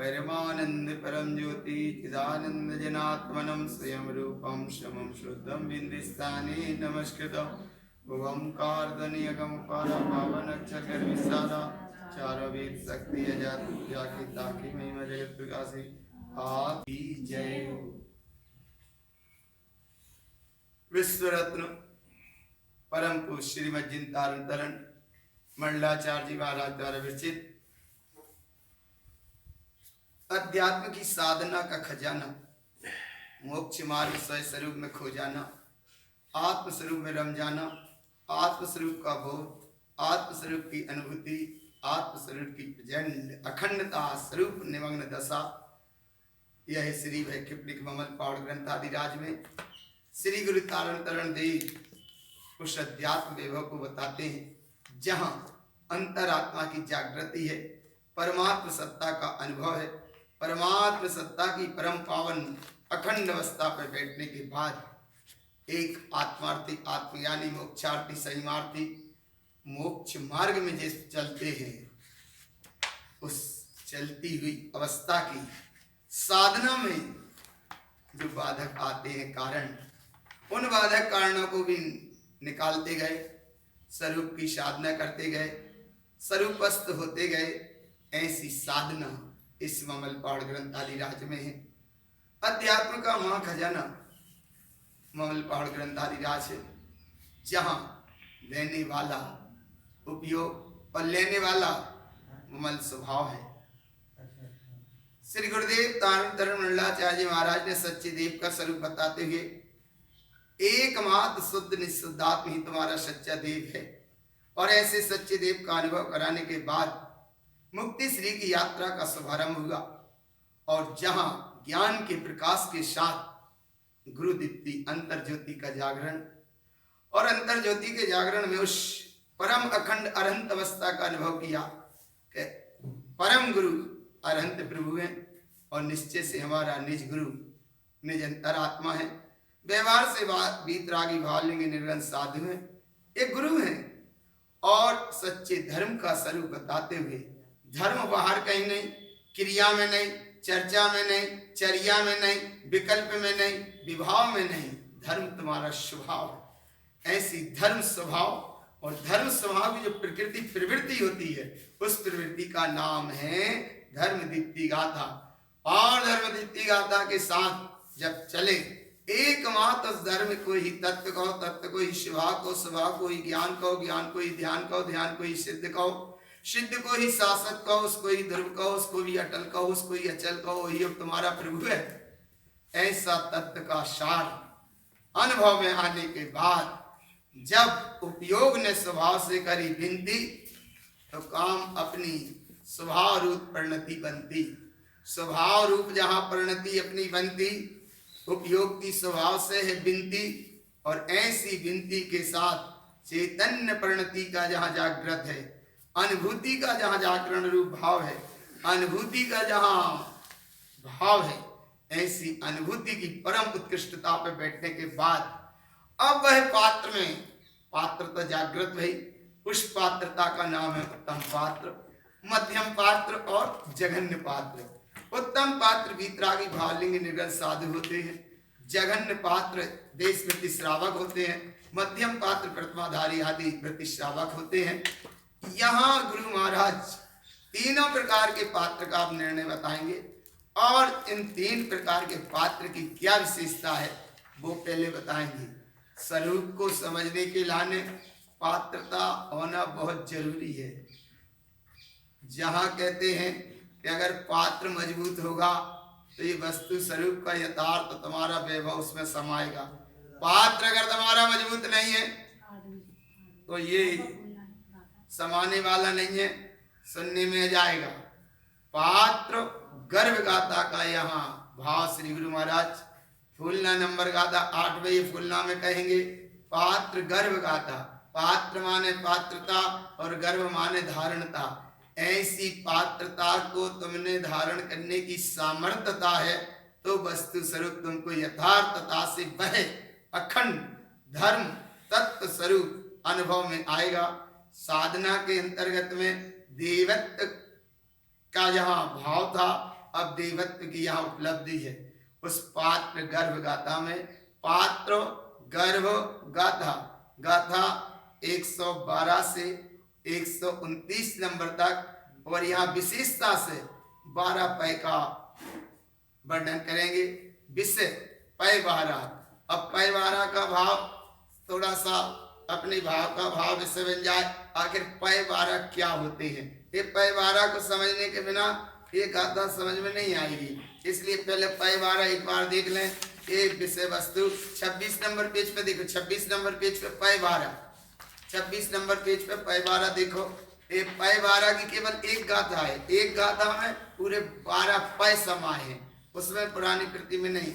परमानंद परम ज्योति चिदानंद जनात्मनम स्वयं रूपम शमं शुद्धम बिंदिस्ताने नमस्कृतम भुवं कार्दनियगम पारा पावन अक्षर विसारा चारों वेद शक्ति अजात जाकी ताकि महिमा जगत प्रकाशी आपकी जय हो। विश्व रत्न परम पुरुष श्रीमद जिनतारण तरण मंडलाचार्य जी महाराज द्वारा विरचित अध्यात्म की साधना का खजाना, मोक्ष मार्ग स्वयं स्वरूप में खो जाना, आत्म स्वरूप में रम जाना, आत्म स्वरूप का बोध, आत्म स्वरूप की अनुभूति, आत्म स्वरूप की प्रचंड अखंडता स्वरूप निमग्न दशा, यह श्री वैकल्पिक ममल पाड़ ग्रंथ आदि राज में श्री गुरु तारण तरण देव उस अध्यात्म वैभव को बताते हैं जहां अंतरात्मा की जागृति है, परमात्म सत्ता का अनुभव है। परमात्म सत्ता की परम पावन अखंड अवस्था पर बैठने के बाद एक आत्मार्थी आत्मज्ञानी मोक्षार्थी संयमार्थी मोक्ष मार्ग में जिस चलते हैं, उस चलती हुई अवस्था की साधना में जो बाधक आते हैं कारण, उन बाधक कारणों को भी निकालते गए, स्वरूप की साधना करते गए, स्वरूपस्थ होते गए। ऐसी साधना इस ममल पाड़ ग्रंथ आदि राज में है। अध्यात्म का महा खजाना ममल पाड़ ग्रंथ आदि राज है, जहां देने वाला उपयोग और लेने वाला ममल स्वभाव है। श्री गुरुदेव तारण तरण मंडलाचार्य महाराज ने सच्चे देव का स्वरूप बताते हुए एकमात्र शुद्ध निःशुद्धात्म ही तुम्हारा सच्चा देव है, और ऐसे सच्चे देव का अनुभव कराने के बाद मुक्ति श्री की यात्रा का शुभारंभ हुआ। और जहां ज्ञान के प्रकाश के साथ गुरु दीप्ति अंतर ज्योति का जागरण, और अंतर ज्योति के जागरण में उस परम अखंड अरहंत अवस्था का अनुभव किया कि परम गुरु अरहंत प्रभु हैं और निश्चय से हमारा निज गुरु निज अंतरात्मा है। व्यवहार से वीतरागी भावलिंग निर्गुण साधु हैं, ये गुरु हैं। और सच्चे धर्म का स्वरूप बताते हुए धर्म बाहर कहीं नहीं, क्रिया में नहीं, चर्चा में नहीं, चर्या में नहीं, विकल्प में नहीं, विभाव में नहीं, धर्म तुम्हारा स्वभाव है। ऐसी धर्म स्वभाव और धर्म स्वभाव की जो प्रकृति प्रवृत्ति होती है, उस प्रवृत्ति का नाम है धर्म दीप्ति गाथा। और धर्म दीप्ति गाथा के साथ जब चले एकमात्र उस धर्म को ही तत्व कहो, तत्व को ही शिवा को, शिवा को ही ज्ञान कहो, ज्ञान को ही ध्यान कहो, ध्यान को ही सिद्ध कहो, सिद्ध को ही शासक कहो, उसको ही ध्रुव कहो, उसको भी अटल कहो, उसको ही अचल कहो, वही अब तुम्हारा प्रभु है। ऐसा तत्व का सार अनुभव में आने के बाद जब उपयोग ने स्वभाव से करी विनती, तो काम अपनी स्वभाव रूप परिणति बनती। स्वभाव रूप जहां परिणति अपनी बनती, उपयोग की स्वभाव से है विनती, और ऐसी विनती के साथ चैतन्य परिणति का जहां जागृत है, अनुभूति का जहां जागरण रूप भाव है, अनुभूति का जहां भाव है, ऐसी अनुभूति की परम उत्कृष्टता पर बैठने के बाद अब वह पात्र में पात्रता जागृत भई। उस पात्रता का नाम है उत्तम पात्र, मध्यम पात्र और जघन्य पात्र। उत्तम पात्र वीतरागी भावलिंग निर्गुण साधु होते हैं, जघन्य पात्र देश वृत्ति श्रावक होते हैं, मध्यम पात्र प्रतिमाधारी आदि वृत्ति श्रावक होते हैं। यहाँ गुरु महाराज तीनों प्रकार के पात्र का आप निर्णय बताएंगे, और इन तीन प्रकार के पात्र की क्या विशेषता है वो पहले बताएंगे। स्वरूप को समझने के लाने पात्रता होना बहुत जरूरी है। जहां कहते हैं कि अगर पात्र मजबूत होगा तो ये वस्तु स्वरूप का यथार्थ तुम्हारा वैभव उसमें समाएगा। पात्र अगर तुम्हारा मजबूत नहीं है तो ये समाने वाला नहीं है, सुनने में जाएगा। पात्र गर्भ गाथा का यहाँ भाव श्री गुरु महाराज फूलना नंबर गाथा 8वें फूलना में कहेंगे पात्र गर्भ गाथा। पात्र माने पात्रता और गर्भ माने धारणता। ऐसी पात्रता को तुमने धारण करने की सामर्थ्यता है तो वस्तु स्वरूप तुमको यथार्थता से वह अखंड धर्म तत्व स्वरूप अनुभव में आएगा। साधना के अंतर्गत में देवत्व का जहाँ भाव था, अब देवत्व की यहाँ उपलब्धि है। उस पात्र गर्भ गाथा में पात्र गर्भ गाथा गाथा 112 से 129 नंबर तक, और यहाँ विशेषता से 12 पै का वर्णन करेंगे। विषय पै 12। अब पै 12 का भाव थोड़ा सा अपने भाव का भाव विषय बन जाए। आखिर पै 12 क्या होते हैं? ये पै 12 को समझने के बिना ये गाथा समझ में नहीं आएगी, इसलिए पहले पै 12 एक बार देख लें। ये विषय वस्तु 26 नंबर पेज पे देखो, 26 नंबर पेज पे पै 12, 26 नंबर पेज पे पै 12 देखो। ये पै 12 की केवल एक गाथा है। एक गाथा में पूरे 12 पै समाये हैं, उसमें पुरानी कृति में नहीं।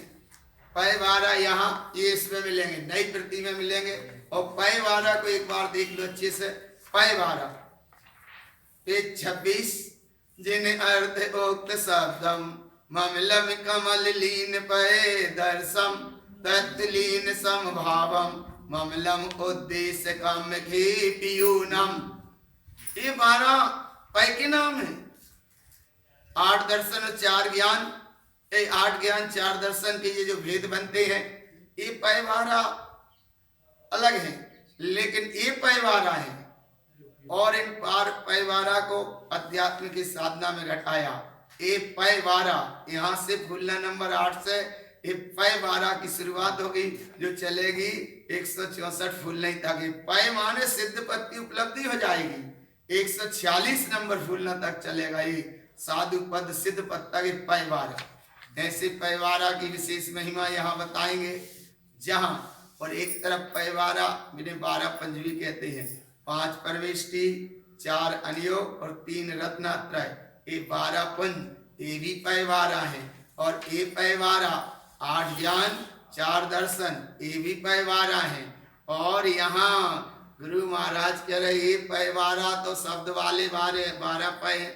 पै 12 यहाँ ये इसमें मिलेंगे, नई कृति में मिलेंगे। और पै 12 को एक बार देख लो अच्छे से। पै 12 पेज 26। जिन अर्थ उक्त शब्दम ममलम कमल लीन पै दर्शम तत्लीन समभावम ममलम उद्देश्य कम पीयूनम। ये 12 पै के नाम है। 8 दर्शन और 4 ज्ञान, 8 ज्ञान 4 दर्शन के ये जो भेद बनते हैं, ये पै 12 अलग है, लेकिन ये पै 12 है। और इन पै 12 को अध्यात्म की साधना में घटाया। ये पै 12 यहाँ से फूलना नंबर 8 से ये पै 12 की शुरुआत होगी, जो चलेगी 164 फूलने तक। पै माने सिद्ध पत्ति उपलब्धि हो जाएगी, 146 नंबर फूलना तक चलेगा। ये साधु पद सिद्ध पद तक पै 12। ऐसे पै 12 की विशेष महिमा यहाँ बताएंगे। जहाँ और एक तरफ पै 12 जिन्हें 12 पंजवी कहते हैं, 5 परमेष्टि, 4 अनियोग और 3 रत्नात्रय, ये 12 पंज, ये भी पै 12 है। और ये पै 12 8 ज्ञान 4 दर्शन, ये भी पै 12 है। और यहाँ गुरु महाराज कह रहे ये पै 12 तो शब्द वाले 12 पै है,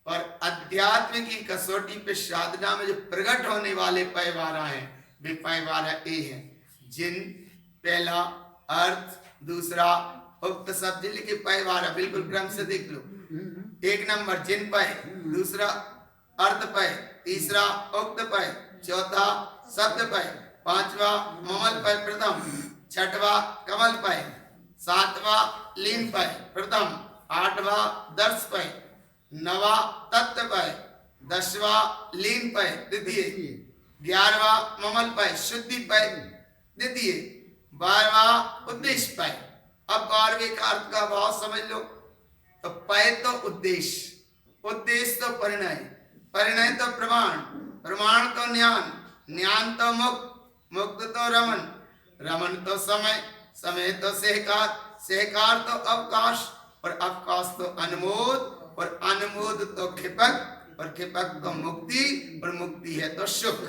और अध्यात्म की कसौटी पे साधना में जो प्रकट होने वाले पै 12 हैं, वे पै 12 ए हैं। जिन पहला अर्थ, दूसरा उक्त शब्द लिखे पै 12, बिल्कुल क्रम से देख लो। 1 नंबर जिन पै, दूसरा अर्थ पै, तीसरा उक्त पै, चौथा शब्द पै, 5वां ममल पै प्रथम, 6वां कमल पै, 7वां लीन पै प्रथम, 8वां दर्श पै, 9वां तत्व पै, 10वां लीन पै द्वितीय, 11वां ममल पै शुद्धि पै द्वितीय, 12वां उद्देश्य पै। अब 12वें का अर्थ का भाव समझ लो। तो पै तो उद्देश्य, उद्देश्य तो परिणय, परिणय तो प्रमाण, प्रमाण तो ज्ञान, ज्ञान तो मुक्त, मुक्त तो रमन, रमन तो समय, समय तो सहकार, सहकार तो अवकाश, और अवकाश तो अनुमोद, और अनुमोद तो खिपक, और खिपक तो मुक्ति, और मुक्ति है तो सुख।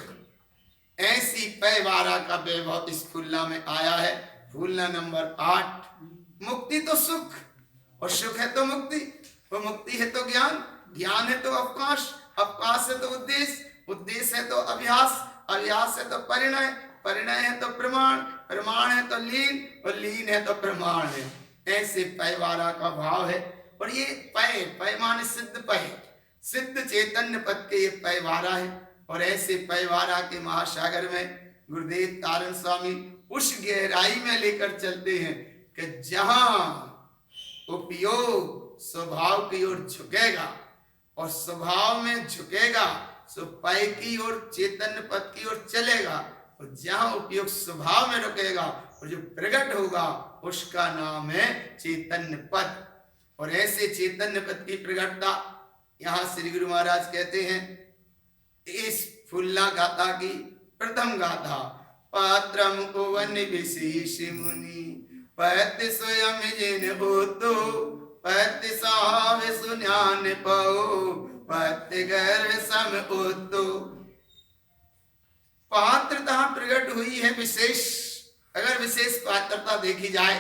ऐसी पै 12 का वैभव इस फूलना में आया है। फूलना नंबर 8। मुक्ति तो सुख, और सुख है तो मुक्ति, और मुक्ति है तो ज्ञान, ज्ञान है तो अवकाश, अवकाश है तो उद्देश्य, उद्देश्य है तो अभ्यास, अभ्यास है तो परिणय, परिणय है तो प्रमाण, प्रमाण है तो लीन, और लीन है तो प्रमाण है। ऐसे पै 12 का भाव है। और ये पै, पै माने सिद्ध पै, सिद्ध चैतन्य पद के ये पै 12 है। और ऐसे पै 12 के महासागर में गुरुदेव तारण स्वामी उस गहराई में लेकर चलते हैं कि जहां उपयोग स्वभाव की ओर झुकेगा, और स्वभाव में झुकेगा सो पै की ओर, चैतन्य पद की ओर चलेगा। और जहां उपयोग स्वभाव में रुकेगा और जो प्रकट होगा उसका नाम है चैतन्य पद। और ऐसे चैतन्य पद की प्रकटता यहाँ श्री गुरु महाराज कहते हैं इस फुल्ला गाथा की प्रथम गाथा। पात्रम उवन विशेष मुनि पति स्वयं जिन होतो, पति साव सुन्यान पाओ, पति गर्भ सम होतो। पात्रता प्रकट हुई है विशेष। अगर विशेष पात्रता देखी जाए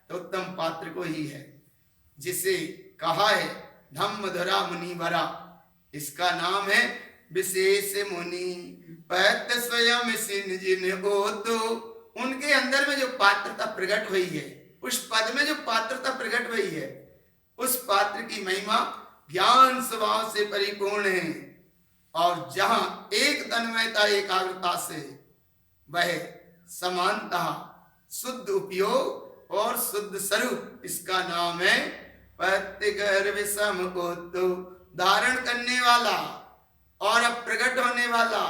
तो उत्तम पात्र को ही है, जिसे कहा है धम्मधरा मुनि भरा। इसका नाम है विशेष मुनि। पत स्वयं सिन जिन हो तो, उनके अंदर में जो पात्रता प्रकट हुई है, उस पद में जो पात्रता प्रकट हुई है, उस पात्र की महिमा ज्ञान स्वभाव से परिपूर्ण है। और जहां एक तन्मयता एकाग्रता से वह समानता शुद्ध उपयोग और शुद्ध स्वरूप, इसका नाम है पत्य गर्भ समोतो, धारण करने वाला और अब प्रकट होने वाला।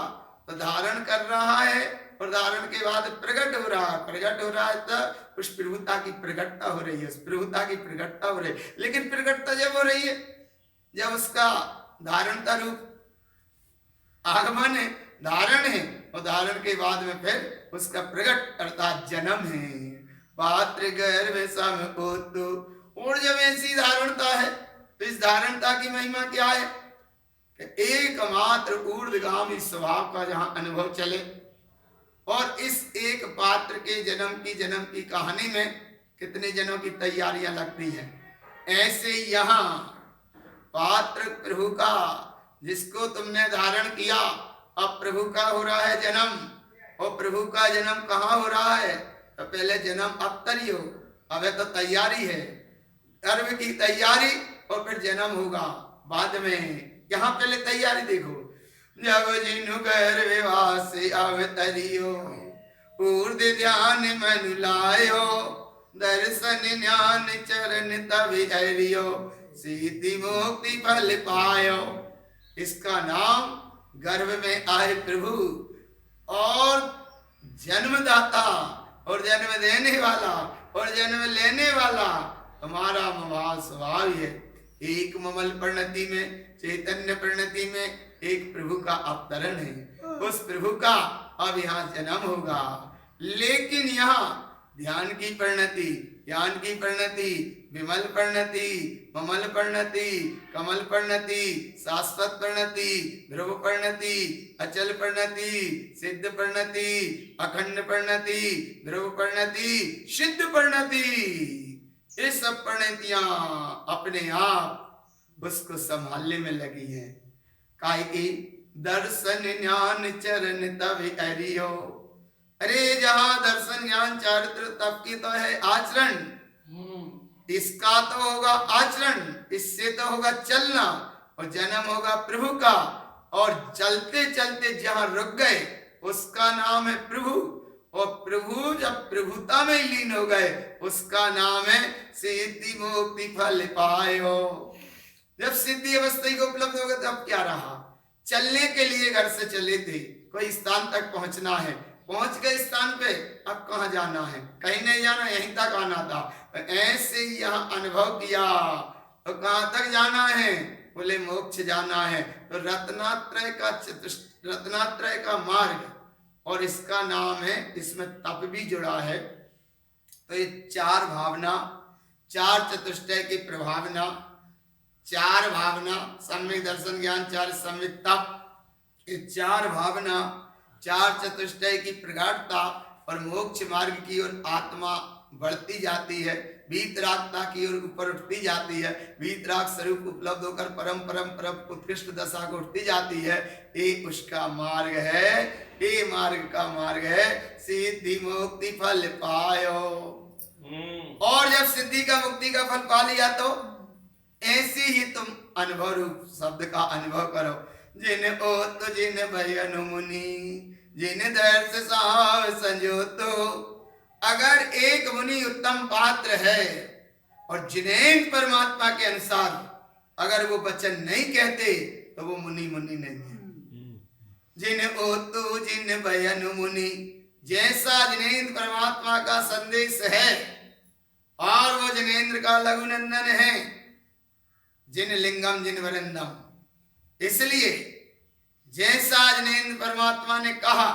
तो धारण कर रहा है और धारण के बाद प्रकट हो रहा है, प्रकट हो रहा है तो उस प्रभुता की प्रकटता हो रही है, उस प्रभुता की प्रकटता हो रही है। लेकिन प्रकटता जब हो रही है जब उसका धारणता रूप आगमन है, धारण है, और धारण के बाद में फिर उसका प्रकट अर्थात जन्म है। पात्र गर्भ समोतो, और जब ऐसी धारणता है तो इस धारणता की महिमा क्या है कि एकमात्र ऊर्ध्वगामी स्वभाव का जहां अनुभव चले। और इस एक पात्र के जन्म की कहानी में कितने जनों की तैयारियां लगती हैं। ऐसे यहाँ पात्र प्रभु का, जिसको तुमने धारण किया, अब प्रभु का हो रहा है जन्म। और प्रभु का जन्म कहाँ हो रहा है? तो पहले जन्म अब तरी हो, अब तो तैयारी है, गर्भ की तैयारी, और फिर जन्म होगा बाद में। यहाँ पहले तैयारी देखो, जब जिनु गर्भवास अवतरियो, ऊर्ध्व ध्यान मन लायो, दर्शन ज्ञान चरण तब हरियो, सिद्धि मुक्ति फल पायो। इसका नाम गर्भ में आए प्रभु और जन्मदाता और जन्म देने वाला और जन्म लेने वाला हमारा महा स्वभाव है। एक ममल परिणति में, चैतन्य परिणति में एक प्रभु का अवतरण है। उस प्रभु का अब यहाँ जन्म होगा। लेकिन यहाँ ध्यान की परिणति, ज्ञान की परिणति, विमल परिणति, ममल परिणति, कमल परिणति, शाश्वत परिणति, ध्रुव परिणति, अचल परिणति, सिद्ध परिणति, अखंड परिणति, ध्रुव परिणति, सिद्ध परिणति, ये सब परिणतियां अपने आप उसको संभालने में लगी हैं। काहे की दर्शन ज्ञान चरण तब हरियो। अरे जहां दर्शन ज्ञान चारित्र तब की तो है आचरण, इसका तो होगा आचरण, इससे तो होगा चलना, और जन्म होगा प्रभु का। और चलते चलते जहां रुक गए उसका नाम है प्रभु। और प्रभु जब प्रभुता में लीन हो गए उसका नाम है सिद्धि मुक्ति फल पायो। जब सिद्धि अवस्था को उपलब्ध हो गए तब क्या रहा? चलने के लिए घर से चले थे, कोई स्थान तक पहुंचना है, पहुंच गए स्थान पे, अब कहाँ जाना है? कहीं नहीं जाना, यहीं तक आना था। तो ऐसे ही यहाँ अनुभव किया, तो कहाँ तक जाना है? बोले मोक्ष जाना है। तो रत्नात्रय का मार्ग, और इसका नाम है, इसमें तप भी जुड़ा है। तो ये चार भावना, चार चतुष्टय की प्रभावना, चार भावना, सम्यक दर्शन ज्ञान, चार सम्यक तप, ये चार भावना, चार चतुष्टय की प्रगाढ़ता और मोक्ष मार्ग की ओर आत्मा बढ़ती जाती है, वीतरागता की ओर ऊपर उठती जाती है, वीतराग स्वरूप उपलब्ध होकर परम परम परम उत्कृष्ट दशा को उठती जाती है। ये उसका मार्ग है, ये मार्ग का मार्ग है सिद्धि मुक्ति फल पायो। और जब सिद्धि का मुक्ति का फल पा लिया तो ऐसे ही तुम अनुभव रूप शब्द का अनुभव करो। जिन ओत जिन भयनु मुनि, जिन दर्श साव संजोतो। अगर एक मुनि उत्तम पात्र है और जिनेन्द्र परमात्मा के अनुसार अगर वो वचन नहीं कहते तो वो मुनि मुनि नहीं है। जिन ओतु जिन भयनु मुनि, जैसा जिनेन्द्र परमात्मा का संदेश है और वो जिनेन्द्र का लघुनंदन है, जिन लिंगम जिन वरंदम, इसलिए जैसा जिनेन्द्र परमात्मा ने कहा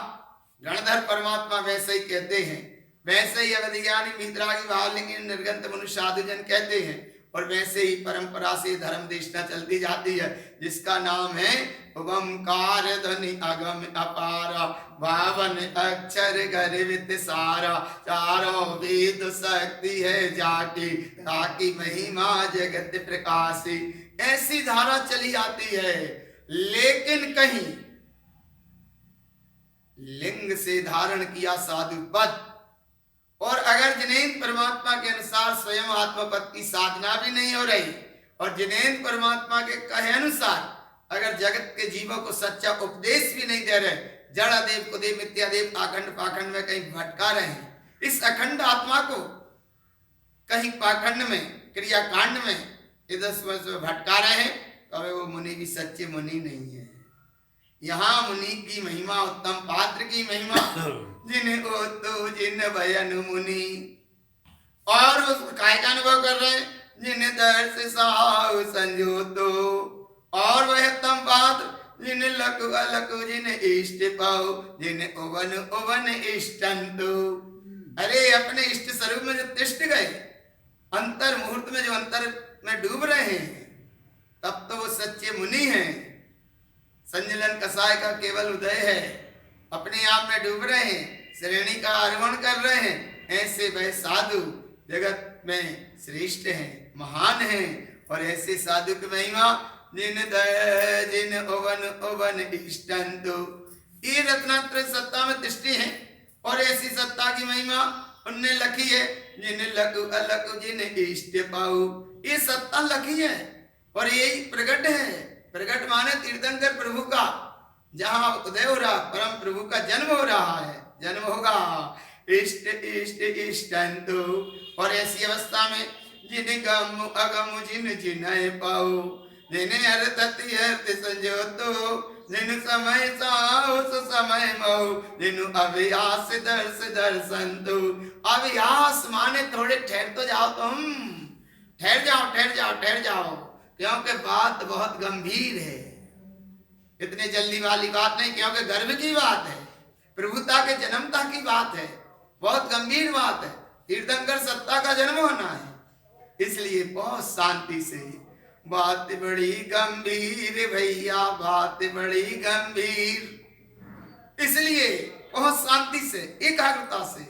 गणधर परमात्मा वैसे ही कहते हैं, वैसे ही अवधिज्ञानी वीतरागी भावलिंगी निर्गंत मनुष्य साधुजन कहते हैं, और वैसे ही परंपरा से धर्म देशना चलती जाती है, जिसका नाम है ओंकार ध्वनि अगम अपारा, भावन अक्षर गर्वित सारा, चारों वेद शक्ति है जाकी, ताकि महिमा जगत प्रकाशी। ऐसी धारा चली आती है। लेकिन कहीं लिंग से धारण किया साधु पद, और अगर जिनेन्द्र परमात्मा के अनुसार स्वयं आत्मपद की साधना भी नहीं हो रही और जिनेन्द्र परमात्मा के कहे अनुसार अगर जगत के जीवों को सच्चा उपदेश भी नहीं दे रहे, जड़ा देव कुदेव मिथ्यादेव आखंड पाखंड में कहीं भटका रहे हैं, इस अखंड आत्मा को कहीं पाखंड में, क्रियाकांड में इधर से भटका रहे हैं, तो वो मुनि भी सच्चे मुनि नहीं है। यहाँ मुनि की महिमा, उत्तम पात्र की महिमा, जिन्हें ओ तो जिन भयन मुनि, और उस काय का अनुभव कर रहे हैं, जिन्हें दर्श साहु संजोतो, और वह उत्तम पात्र जिन्हें लकु अलकु जिन्हें इष्ट पाओ, जिन्हें ओवन ओवन इष्टंतु। अरे अपने इष्ट स्वरूप में जो तिष्ठ गए, अंतर मुहूर्त में जो अंतर में डूब रहे हैं, तब तो वो सच्चे मुनि हैं। संजलन कसाय का केवल उदय है, अपने आप में डूब रहे हैं, श्रेणी का आरोहण कर रहे हैं, ऐसे वह साधु जगत में श्रेष्ठ हैं, महान हैं। और ऐसे साधु की महिमा, जिन ओवन ओवन इष्टंतु, ये रत्नात्रय सत्ता में दृष्टि है, और ऐसी सत्ता की महिमा उनने लखी है, जिन लघु अलग जिन इष्ट पाऊ, ये सत्ता लखी है और यही प्रकट है। प्रकट माने तीर्थंकर प्रभु का जहाँ उदय हो रहा, परम प्रभु का जन्म हो रहा है, जन्म होगा। इष्ट इष्ट इष्टंतु, और ऐसी अवस्था में जिन गम अगम जिन जिनय पाऊ, जिन्हें अर्थ अर्थ संजोतो, जिन समय साउस समय मऊ, जिन अभ्यास दर्श दर्शंतु। अभ्यास माने थोड़े ठहर तो जाओ, तुम ठहर जाओ ठहर जाओ ठहर जाओ, क्योंकि बात बहुत गंभीर है। इतने जल्दी वाली बात नहीं, क्योंकि गर्व की बात है, प्रभुता के जन्मता की बात है, बहुत गंभीर बात है। तीर्थंकर सत्ता का जन्म होना है, इसलिए बहुत शांति से, बात बड़ी गंभीर भैया, बात बड़ी गंभीर, इसलिए बहुत शांति से, एकाग्रता से,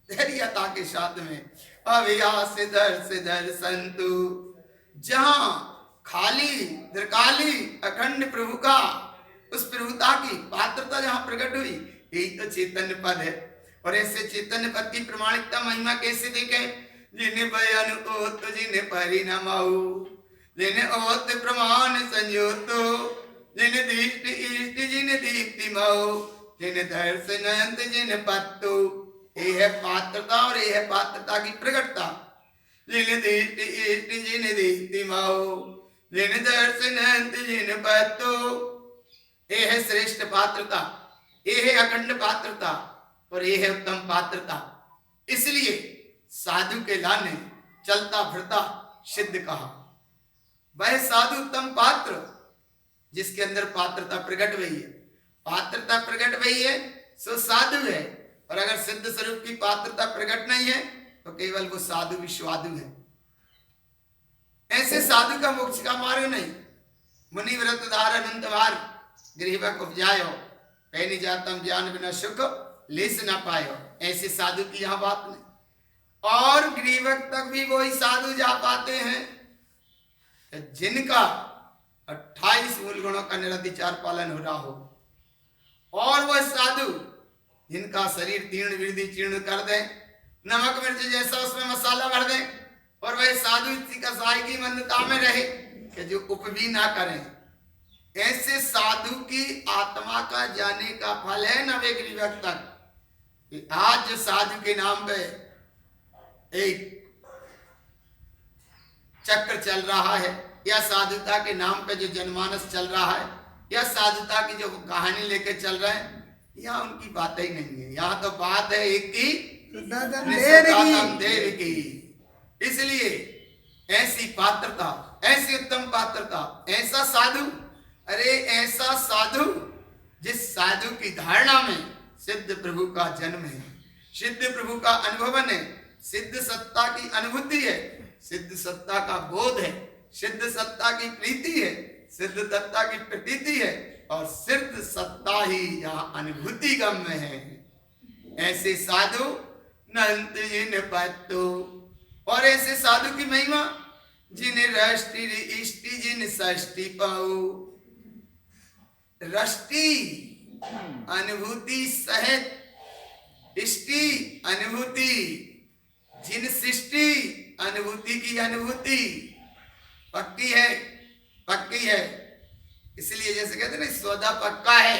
धैर्यता के साथ में अभ्यास दर्श दर्शंतु। जहां खाली त्रिकाली अखंड प्रभु का, उस प्रभुता की पात्रता जहां प्रकट हुई, यही तो चैतन्य पद है। और ऐसे चैतन्य पद की प्रमाणिकता महिमा कैसे देखे, जिन्हें बयान ओत जिन्हें परिणमाऊ, जिन्हें ओत प्रमाण संयोतो, जिन्हें दृष्टि इष्ट जिन्हें दीप्ति माओ, जिन्हें दर्श नयंत जिन्हें पत्तु। ये है पात्रता और ये है पात्रता की प्रकटता। जिन्हें दृष्टि इष्ट जिन्हें दीप्ति माओ, जिन्हें दर्श नयंत जिन्हें पत्तु। ये है श्रेष्ठ पात्रता, ये है अखंड पात्रता, और ये है उत्तम पात्रता। इसलिए साधु के लाने चलता फिरता सिद्ध कहा। वह साधु उत्तम पात्र जिसके अंदर पात्रता प्रकट हुई है, पात्रता प्रकट हुई है सो साधु है। और अगर सिद्ध स्वरूप की पात्रता प्रकट नहीं है तो केवल वो साधु विश्वाधु है। ऐसे साधु का मोक्ष का मार्ग नहीं। मुनि व्रत धार अनंत वार, गृहवक उपजायो, पैनी जातम ज्ञान बिना सुख लेस ना पायो। ऐसे साधु की यहाँ बात नहीं। और गृहवक तक भी वही साधु जा पाते हैं जिनका 28 मूल गुणों का निरधिचार पालन हो रहा हो, और वह साधु जिनका शरीर तीर्ण वृद्धि चीर्ण कर दे, नमक मिर्च जैसा उसमें मसाला भर दे, और वह साधु इसी कसाई की मंदता में रहे कि जो उप भी ना करें। ऐसे साधु की आत्मा का जाने का फल है नवे गृहवक तक। आज जो साधु के नाम पे एक चक्र चल रहा है, या साधुता के नाम पे जो जनमानस चल रहा है, या साधुता की जो कहानी लेके चल रहे हैं, यहाँ उनकी बात ही नहीं है। यहाँ तो बात है एक की देव की। इसलिए ऐसी पात्रता, ऐसी उत्तम पात्रता, ऐसा साधु, अरे ऐसा साधु जिस साधु की धारणा में सिद्ध प्रभु का जन्म है, सिद्ध प्रभु का अनुभवन है, सिद्ध सत्ता की अनुभूति है, सिद्ध सत्ता का बोध है, सिद्ध सत्ता की प्रीति है, सिद्ध सत्ता की प्रतीति है, और सिद्ध सत्ता ही यहाँ अनुभूति गम्य है। ऐसे साधु नंत जिन पत्तु। और ऐसे साधु की महिमा, जिन्हें रष्टि इष्टि जिन षष्टि पाऊ। रष्टि अनुभूति सहित, इष्टि अनुभूति, जिन सृष्टि अनुभूति की अनुभूति पक्की है, पक्की है। इसलिए जैसे कहते ना सौदा पक्का है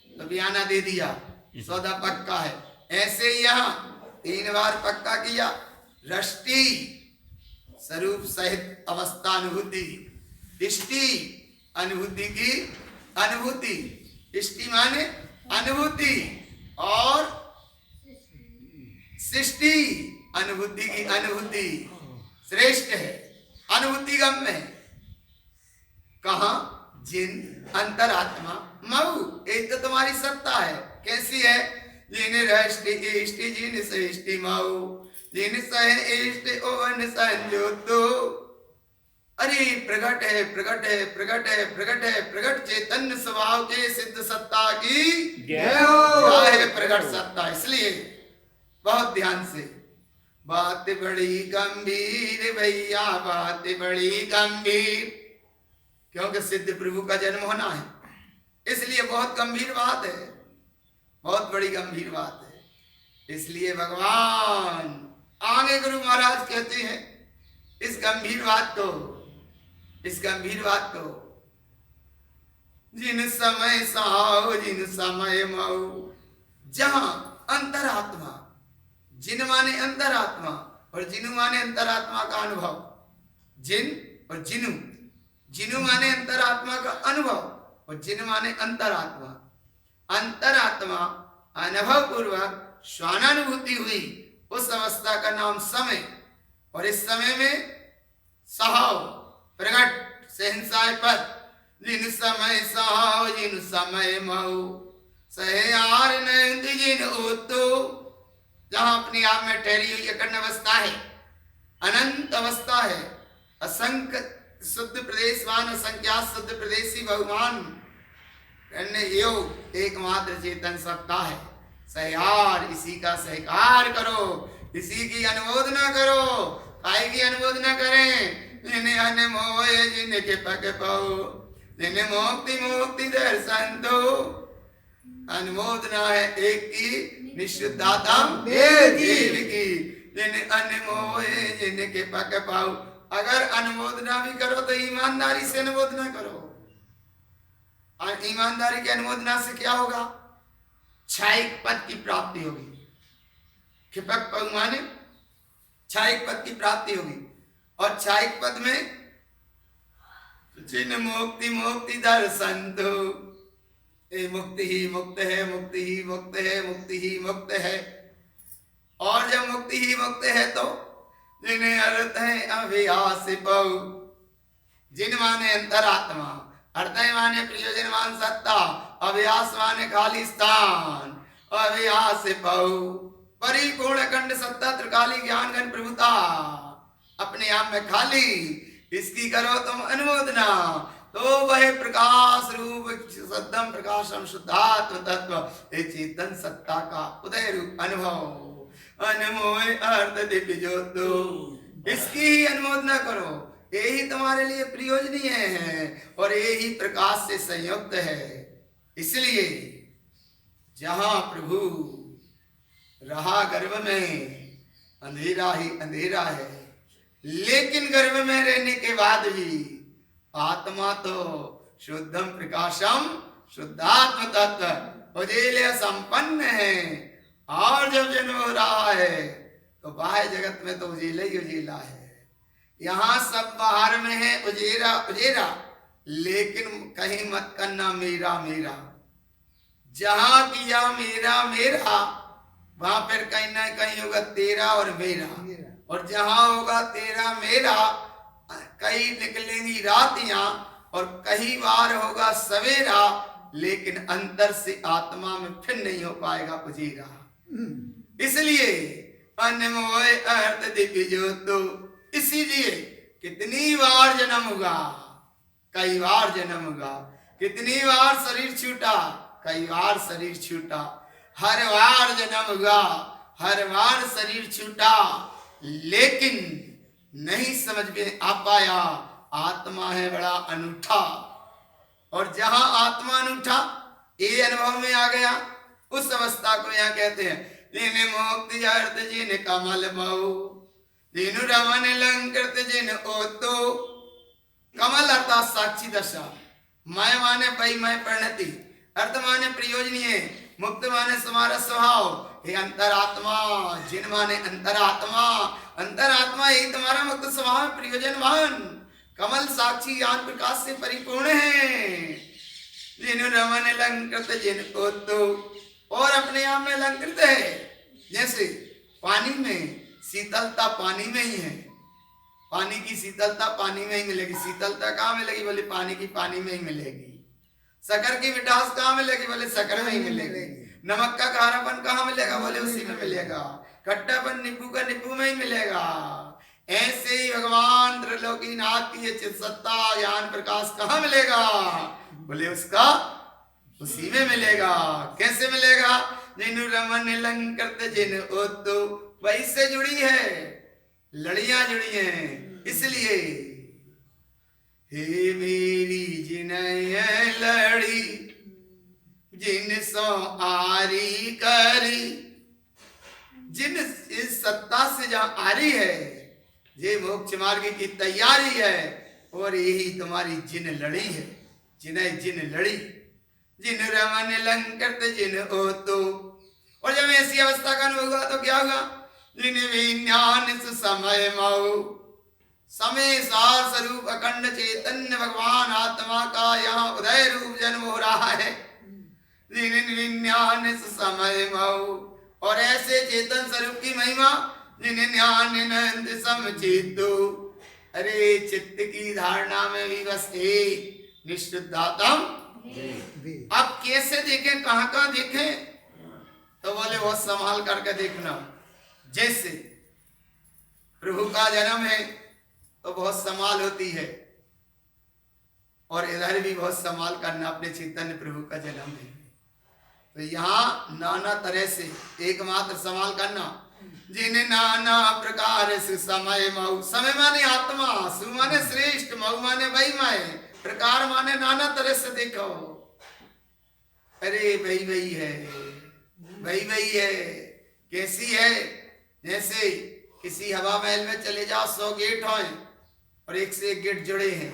तो बयाना दे दिया, सौदा पक्का है। ऐसे ही यहाँ 3 बार पक्का किया। रष्टि स्वरूप सहित अवस्था अनुभूति, इष्टि अनुभूति की अनुभूति, इष्टि माने अनुभूति, और सृष्टि अनुभूति की अनुभूति श्रेष्ठ है, अनुभूति गम्य है। कहा? जिन अंतरात्मा मऊ, एक तो तुम्हारी सत्ता है। कैसी है? जिन रष्टि इष्टि जिन सृष्टि मऊ, जिन सह इष्ट ओवन संजोतो। अरे प्रगट है, प्रगट है, प्रगट है, प्रगट है, प्रगट चैतन्य स्वभाव के सिद्ध सत्ता की क्या है? प्रगट सत्ता। इसलिए बहुत ध्यान से, बात बड़ी गंभीर भैया, बात बड़ी गंभीर, क्योंकि सिद्ध प्रभु का जन्म होना है, इसलिए बहुत गंभीर बात है, बहुत बड़ी गंभीर बात है। इसलिए भगवान आगे गुरु महाराज कहते हैं इस गंभीर बात को, इस गंभीर बात को, जिन समय साओ जिन समय मऊ, जहां अंतरात्मा, जिन माने अंतरात्मा और जिनु माने अंतरात्मा का अनुभव, जिन और जिनु, जिनु माने अंतरात्मा का अनुभव और जिन माने अंतरात्मा। अंतरात्मा अनुभव पूर्वक स्वानुभूति हुई उस अवस्था का नाम समय, और इस समय में सहाव प्रगट सहनसाय पद, जिन समय सहाव जिन समय मऊ, सहयार नंद जिन ओतो, जहां अपने आप में ठहरी हुई अखंड अवस्था है, अनंत अवस्था है, असंख्य शुद्ध प्रदेशवान, असंख्यात शुद्ध प्रदेशी भगवान योग एकमात्र चेतन सत्ता है। सहयार, इसी का सहकार करो, इसी की अनुमोदना करो। काय की अनुमोदना करें? जिन्हें अन मोए जिनके पग पाओ, जिन्हें मोक्ति मोक्ति दर्शन दो। अनुमोदना है एक की, निश्चिदाता देव की, जिन्हें अन मोए जिनके पग पाओ। अगर अनुमोदना भी करो तो ईमानदारी से अनुमोदना करो। और ईमानदारी की अनुमोदना से क्या होगा? छायिक पद की प्राप्ति होगी। क्षिपक पद माने छायिक पद की प्राप्ति होगी, और छायिक पद में जिन मुक्ति मुक्ति दर्शन दो, ये मुक्ति ही मुक्त है, मुक्ति ही मुक्त है, मुक्ति ही मुक्त है। और जब मुक्ति ही मुक्त है तो जिन्हें अर्थ है अभियास पाऊ, जिन माने अंतरात्मा, अर्थ माने प्रयोजनवान सत्ता, अभ्यास माने खाली स्थान, अभ्यास पाऊ परिपूर्ण अखंड सत्ता त्रिकाली ज्ञान घन प्रभुता, अपने आप में खाली, इसकी करो तुम अनुमोदना तो वह प्रकाश रूप सद्यम प्रकाशम शुद्धात्म तत्व, एक चेतन सत्ता का उदय रूप अनुभव, अनमोय अर्थ दिव्य ज्योतो, इसकी ही अनुमोदना करो। यही तुम्हारे लिए प्रयोजनीय है और यही प्रकाश से संयुक्त है। इसलिए जहां प्रभु रहा गर्भ में, अंधेरा ही अंधेरा है, लेकिन गर्भ में रहने के बाद भी आत्मा तो शुद्धम प्रकाशम शुद्धात्म तत्व उजेले संपन्न है। और जब जन्म हो रहा है तो बाह्य जगत में तो उजेला ही उजेला है। यहाँ सब बाहर में है उजेरा उजेरा, लेकिन कहीं मत करना मेरा मेरा। जहां किया मेरा मेरा, वहां फिर कहीं ना कहीं होगा तेरा और मेरा, और जहां होगा तेरा मेरा, कहीं निकलेंगी रातियां और कई बार होगा सवेरा, लेकिन अंदर से आत्मा में फिर नहीं हो पाएगा उजेरा। इसलिए अनमोय अर्थ दिव्य ज्योतो, इसीलिए कितनी बार जन्म हुआ, कई बार जन्म हुआ, कितनी बार शरीर छूटा, कई बार शरीर छूटा, हर बार जन्म हुआ, हर बार शरीर छूटा, लेकिन नहीं समझ में आ पाया आत्मा है बड़ा अनूठा। और जहां आत्मा अनूठा ये अनुभव में आ गया, उस अवस्था को यहाँ कहते हैं जिन मोक्ति अर्थ जिन कमल मऊ, जिन रमन लंकृत जिन ओतो। कमल अर्थात साक्षी दशा, मय माने पई मय परिणति, अर्थ माने प्रयोजनीय, मुक्त माने समारा स्वभाव। हे अंतरात्मा, जिन माने अंतरात्मा, अंतरात्मा ही तुम्हारा मुक्त स्वभाव है, प्रयोजनवान कमल साक्षी ज्ञान प्रकाश से परिपूर्ण है। जिन रमन अलंकृत जिन को तो, और अपने आप में अलंकृत है। जैसे पानी में शीतलता पानी में ही है, पानी की शीतलता पानी में ही मिलेगी। शीतलता कहाँ मिलेगी? बोले पानी की पानी में ही मिलेगी। शक्कर की मिठास कहाँ मिलेगी? बोले शक्कर में ही मिलेगी। नमक का खारापन कहाँ मिलेगा? बोले उसी में मिलेगा। खट्टापन नींबू का नींबू में ही मिलेगा। ऐसे ही भगवान त्रिलोकीनाथ की ये चित सत्ता ज्ञान प्रकाश कहाँ मिलेगा? बोले उसका उसी में मिलेगा। कैसे मिलेगा? जिन रमन अलंकृत जिन ओतो, वही से जुड़ी है, लड़ियां जुड़ी हैं। इसलिए हे मेरी जिनय लड़ी, जिन सो आरी करी, जिन इस सत्ता से जहां आरी है, ये मोक्ष मार्ग की तैयारी है, और यही तुम्हारी जिन लड़ी है। जिनय जिन लड़ी, जिन रमन अलंकृत जिन ओतो। और जब ऐसी अवस्था का अनुभव हुआ तो क्या हुआ? जिन विज्ञान समय मऊ, समय सार स्वरूप अखंड चैतन्य भगवान आत्मा का यहाँ उदय रूप जन्म हो रहा है। जिन विज्ञान समय मऊ, और ऐसे चेतन स्वरूप की महिमा, जिन ज्ञान समचितो। अरे चित्त की धारणा में भी बस एक निष्ठुद्धातम। अब कैसे देखें, कहाँ कहाँ देखें? तो बोले बहुत संभाल करके देखना। जैसे प्रभु का जन्म है तो बहुत संभाल होती है, और इधर भी बहुत संभाल करना, अपने चैतन्य प्रभु का जन्म है तो यहाँ नाना तरह से एकमात्र संभाल करना। जिन नाना प्रकार से समय मऊ, समय माने आत्मा, सु माने श्रेष्ठ, मऊ माने वही माए, प्रकार माने नाना तरह से देखो। अरे वही वही है, वही वही है। कैसी है? जैसे किसी हवा महल में चले जाओ, 100 गेट हो और एक से एक गेट जुड़े हैं।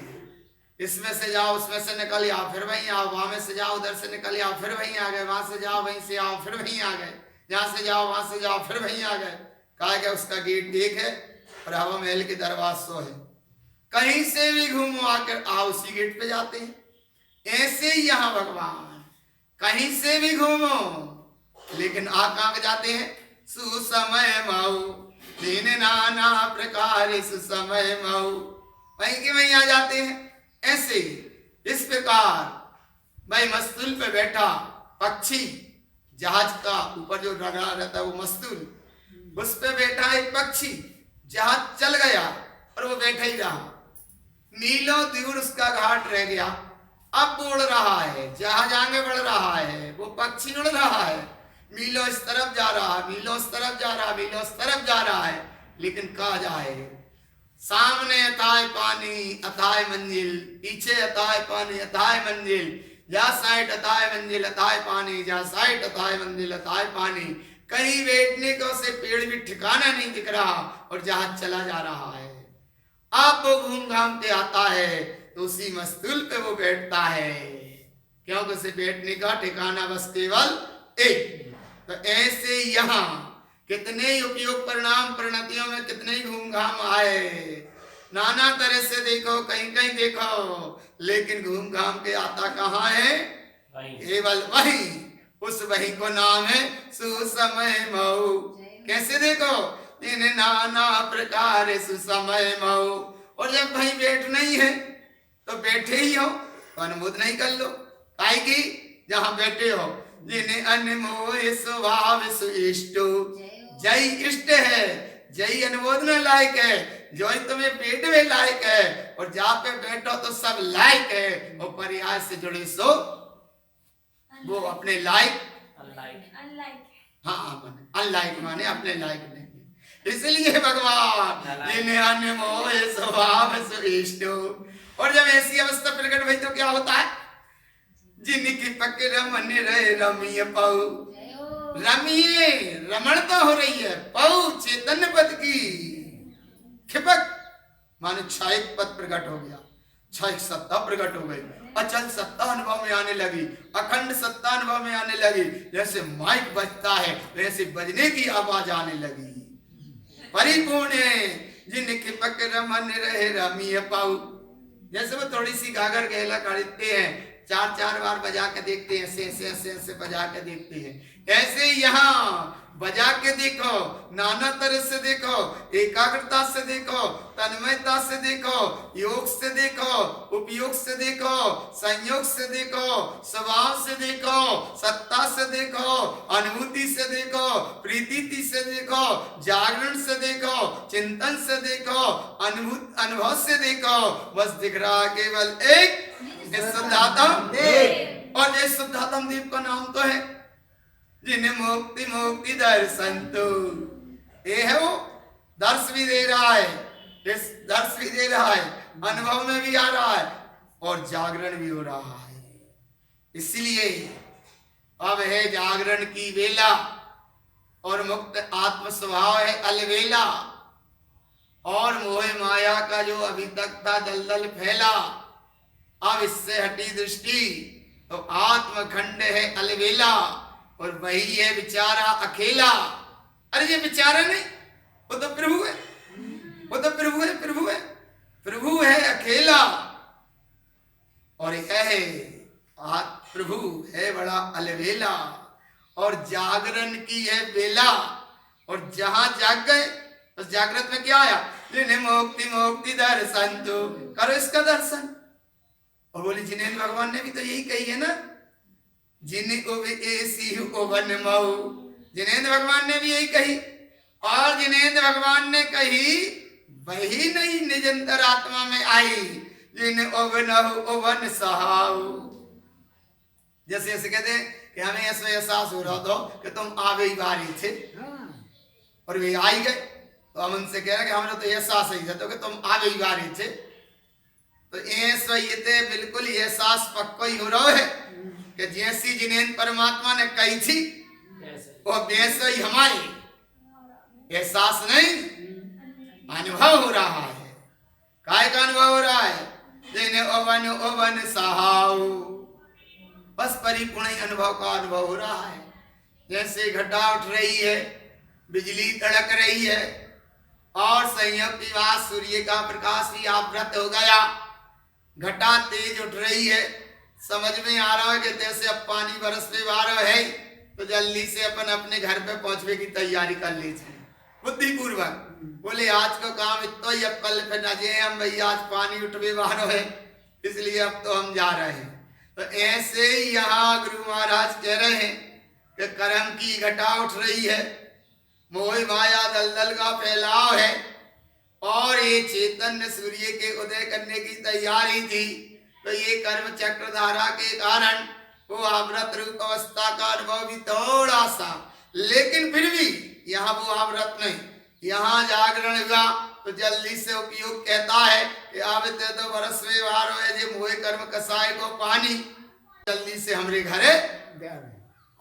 इसमें से जाओ, उसमें से निकल आओ, फिर वहीं आओ, वहां में से जाओ, उधर से निकल आओ, फिर वहीं आ गए, वहां से जाओ, वहीं से आओ, फिर वहीं आ गए, यहाँ से जाओ, वहां से जाओ, फिर वहीं आ गए। कहा गया उसका गेट एक है और हवा महल के दरवाजे 100 है। कहीं से भी घूमो आकर आओ, उसी गेट पे जाते हैं। ऐसे ही यहाँ भगवान कहीं से भी घूमो, लेकिन आ कहाँ जाते हैं? सुसमय मऊ, दिन नाना प्रकार सुसमय मऊ, वहीं के वहीं आ जाते हैं। ऐसे इस प्रकार भाई मस्तूल पे बैठा पक्षी, जहाज का ऊपर जो रगड़ा रहता है वो मस्तूल, उस पे बैठा एक पक्षी, जहाज चल गया और वो बैठा ही रहा। मीलों दूर उसका घाट रह गया, अब उड़ रहा है, जहाज आगे बढ़ रहा है, वो पक्षी उड़ रहा है, मीलों इस तरफ जा रहा है, मीलों इस तरफ जा रहा है, मीलों इस तरफ जा रहा है, लेकिन कहाँ जाए? सामने अथाह पानी अथाह मंजिल, पीछे अथाह पानी अथाह मंजिल, जा साइड अथाह मंजिल अथाह पानी, जा साइड अथाह मंजिल अथाह पानी। कहीं बैठने को से पेड़ भी ठिकाना नहीं दिख रहा और जहाज चला जा रहा है। अब वो घूम घाम के आता है तो उसी मस्तूल पे वो बैठता है, क्योंकि उसे बैठने का ठिकाना बस केवल एक। तो ऐसे यहाँ कितने उपयोग परिणाम परिणतियों में कितने ही घूम घाम आए, नाना तरह से देखो, कहीं कहीं देखो, लेकिन घूम घाम के आता कहाँ है? केवल वही, उस वही को नाम है सुसमय मऊ। कैसे देखो? इन नाना प्रकार सुसमय मऊ। और जब भाई बैठ नहीं है तो बैठे ही हो तो अनुमोद नहीं कर लो, काहे की जहाँ बैठे हो। जिन्हें अनमोह स्वभाव सुइष्ट, जय इष्ट है, जय अनुमोदन लायक है, जो तुम्हें पेट में लायक है, और जहाँ पे बैठो तो सब लायक है, और पर्याय से जुड़े सो वो अपने लायक, हाँ अनलायक माने अपने लायक नहीं। इसलिए भगवान जिन्हें अनमोह स्वभाव सुइष्ट। और जब ऐसी अवस्था प्रकट हुई तो क्या होता है? जिनकी पक रमन रहे रमिय पऊ, रमिये रमण तो हो रही है, पऊ चैतन्य पद की खिपक माने छायक पद प्रकट हो गया। क्षय सत्ता प्रकट हो गई, अचल सत्ता अनुभव में आने लगी, अखंड सत्ता अनुभव में आने लगी। जैसे माइक बजता है वैसे बजने की आवाज आने लगी। परिपूर्ण है जिनके पक रमन रहे रमी पाऊ। जैसे वो थोड़ी सी गागर गहला खरीदते हैं, चार चार बार बजा के देखते हैं, से बजा के देखते हैं। ऐसे यहाँ बजा के देखो, नाना तरह से देखो, एकाग्रता से देखो, तन्मयता से देखो, योग से देखो, उपयोग से देखो, संयोग से देखो, स्वभाव से देखो, सत्ता से देखो, अनुभूति से देखो, प्रीति से देखो, जागरण से देखो, चिंतन से देखो, अनुभव से देखो। बस दिख रहा केवल एक शुद्धात्म देव। और ये शुद्धात्म देव का नाम तो है जिन्हें मुक्ति मुक्ति दर्शन। तो ये है वो दर्श भी दे रहा है, दर्श भी दे रहा है, अनुभव में भी आ रहा है और जागरण भी हो रहा है। इसलिए अब है जागरण की वेला और मुक्त आत्म स्वभाव है अलवेला। और मोह माया का जो अभी तक था दलदल फैला, अब इससे हटी दृष्टि तो आत्मखंड है अलवेला और वही है बेचारा अकेला। अरे ये बेचारा नहीं, वो तो प्रभु है, वो तो प्रभु है, प्रभु है, प्रभु है अकेला। और यह है प्रभु है बड़ा अलवेला और जागरण की है बेला। और जहां जाग गए उस जागृत में क्या आया? जिन्हें मुक्ति मुक्ति दर्शन। तो करो इसका दर्शन। और बोले जिनेन्द्र भगवान ने भी तो यही कही है ना, जिन्हें जिनेन्द्र भगवान ने भी यही कही। और जिनेन्द्र भगवान ने कही वही नहीं निज अंतरात्मा में आई, जिन्हें ओवन सहाऊ। जैसे ऐसे कहते हैं कि हमें ऐसा एहसास हो रहा था कि तुम आवे ही बारी थे और वे आई गए, तो हम उनसे कह रहे कि हमें तो एहसास ही था तो कि तुम आवे ही बारी थे। तो ऐसा ये थे बिल्कुल एहसास पक्का ही हो रहा है कि जैसी जिनेन्द्र परमात्मा ने कही थी वो वैसा ही हमारे एहसास नहीं अनुभव हो रहा है। काय का अनुभव हो रहा है? जिन्हें ओवन ओवन सहाऊ, बस परिपूर्ण अनुभव का अनुभव हो रहा है। जैसे घटा उठ रही है, बिजली तड़क रही है और संयोग की बात सूर्य का प्रकाश भी आवृत हो गया, घटा तेज उठ रही है, समझ में आ रहा है कि जैसे अब पानी बरसने वाला है तो जल्दी से अपन अपने घर पे पहुंचने की तैयारी कर लीजिए बुद्धिपूर्वक। बोले आज का काम इतना ही, अब कल फिर न जे हम भैया आज पानी उठवे वाला है इसलिए अब तो हम जा रहे हैं। तो ऐसे ही यहाँ गुरु महाराज कह रहे हैं कि कर्म की घटा उठ रही है, मोह माया दलदल का फैलाव है और ये चैतन्य सूर्य के उदय करने की तैयारी थी। तो ये कर्म चक्र धारा के कारण वो आवृत रूप अवस्था का अनुभव भी थोड़ा सा, लेकिन फिर भी यहाँ वो आवृत नहीं, यहाँ जागरण हुआ। तो जल्दी से उपयोग कहता है कि आवते तो बरस में वार है जे मोह कर्म कसाय को पानी। जल्दी से हमरे घरे,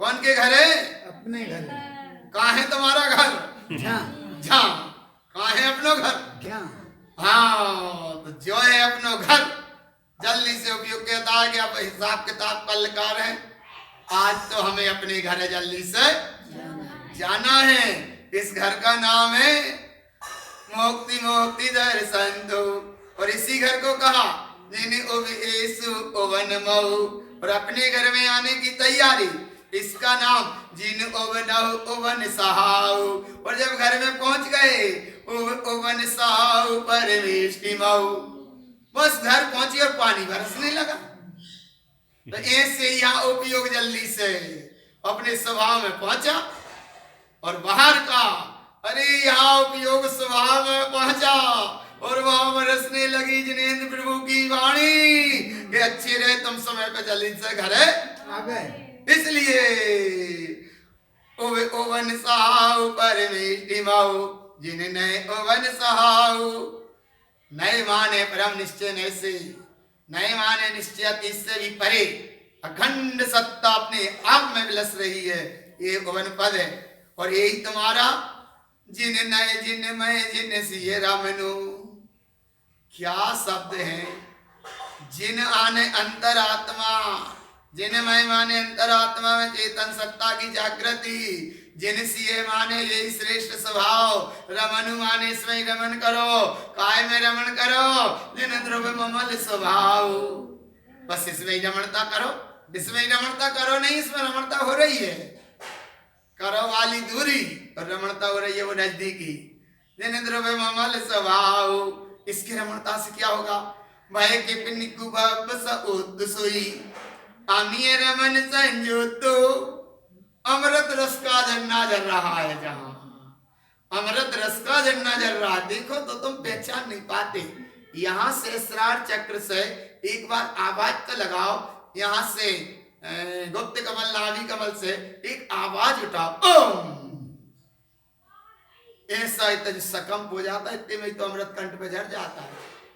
कौन के घरे? अपने घर। कहाँ है तुम्हारा घर? जहाँ कहाँ है अपनो घर? हाँ, तो जो है अपनो घर जल्दी से उपयोग कहता है कि अब हिसाब किताब कल कर है, आज तो हमें अपने घर जल्दी से जाना है। इस घर का नाम है मुक्ति मुक्ति दर्शन दो। और इसी घर को कहा जिन्हें ओवन मऊ, और अपने घर में आने की तैयारी, इसका नाम जिन ओवन सहाऊ। और जब घर में पहुंच गए ओवन सहाऊ परवेश मऊ, बस घर पहुंची और पानी बरसने लगा। तो ऐसे यहाँ उपयोग जल्दी से अपने स्वभाव में पहुंचा और बाहर का अरे यहाँ उपयोग स्वभाव में पहुंचा और वहां बरसने लगी जिनेन्द्र प्रभु की वाणी कि अच्छे रहे तुम समय पे जल्दी से घरे आ गए। इसलिए ओवन सहाऊ परमेष्टि माऊ, जिन्हें नए ओवन सहाऊ, नए माने परम निश्चय नए से, नए माने निश्चय इससे भी परे अखंड सत्ता अपने आप में विलस रही है, ये ओवन पद है। और यही तुम्हारा जिन नए जिन मैं जिन सिए रामनु, क्या शब्द है जिन आने अंतरात्मा, जिन मैं माने अंतरात्मा में चेतन सत्ता की जागृति, जिन सिए माने यही श्रेष्ठ स्वभाव, रमनु माने इसमें रमन करो, काय में रमन करो, जिन ध्रुव ममल स्वभाव, बस इसमें रमणता करो, इसमें रमणता करो, नहीं इसमें रमणता हो रही है, करो वाली दूरी और रमणता हो रही है वो नजदीकी, जिन ध्रुव ममल स्वभाव। इसकी रमणता से क्या होगा? भय के पिनिकु सोई अमीय रमन संजोतो, अमृत रस का झरना जल रहा है, जहां अमृत रस का झरना जल रहा है, देखो तो तुम पहचान नहीं पाते। यहाँ से सहस्रार चक्र से एक बार आवाज तो लगाओ, यहाँ से गुप्त कमल नाभि कमल से एक आवाज उठाओ, ओम, ऐसा इतना सकंप हो जाता है, इतने में तो अमृत कंठ पे झड़ जाता है,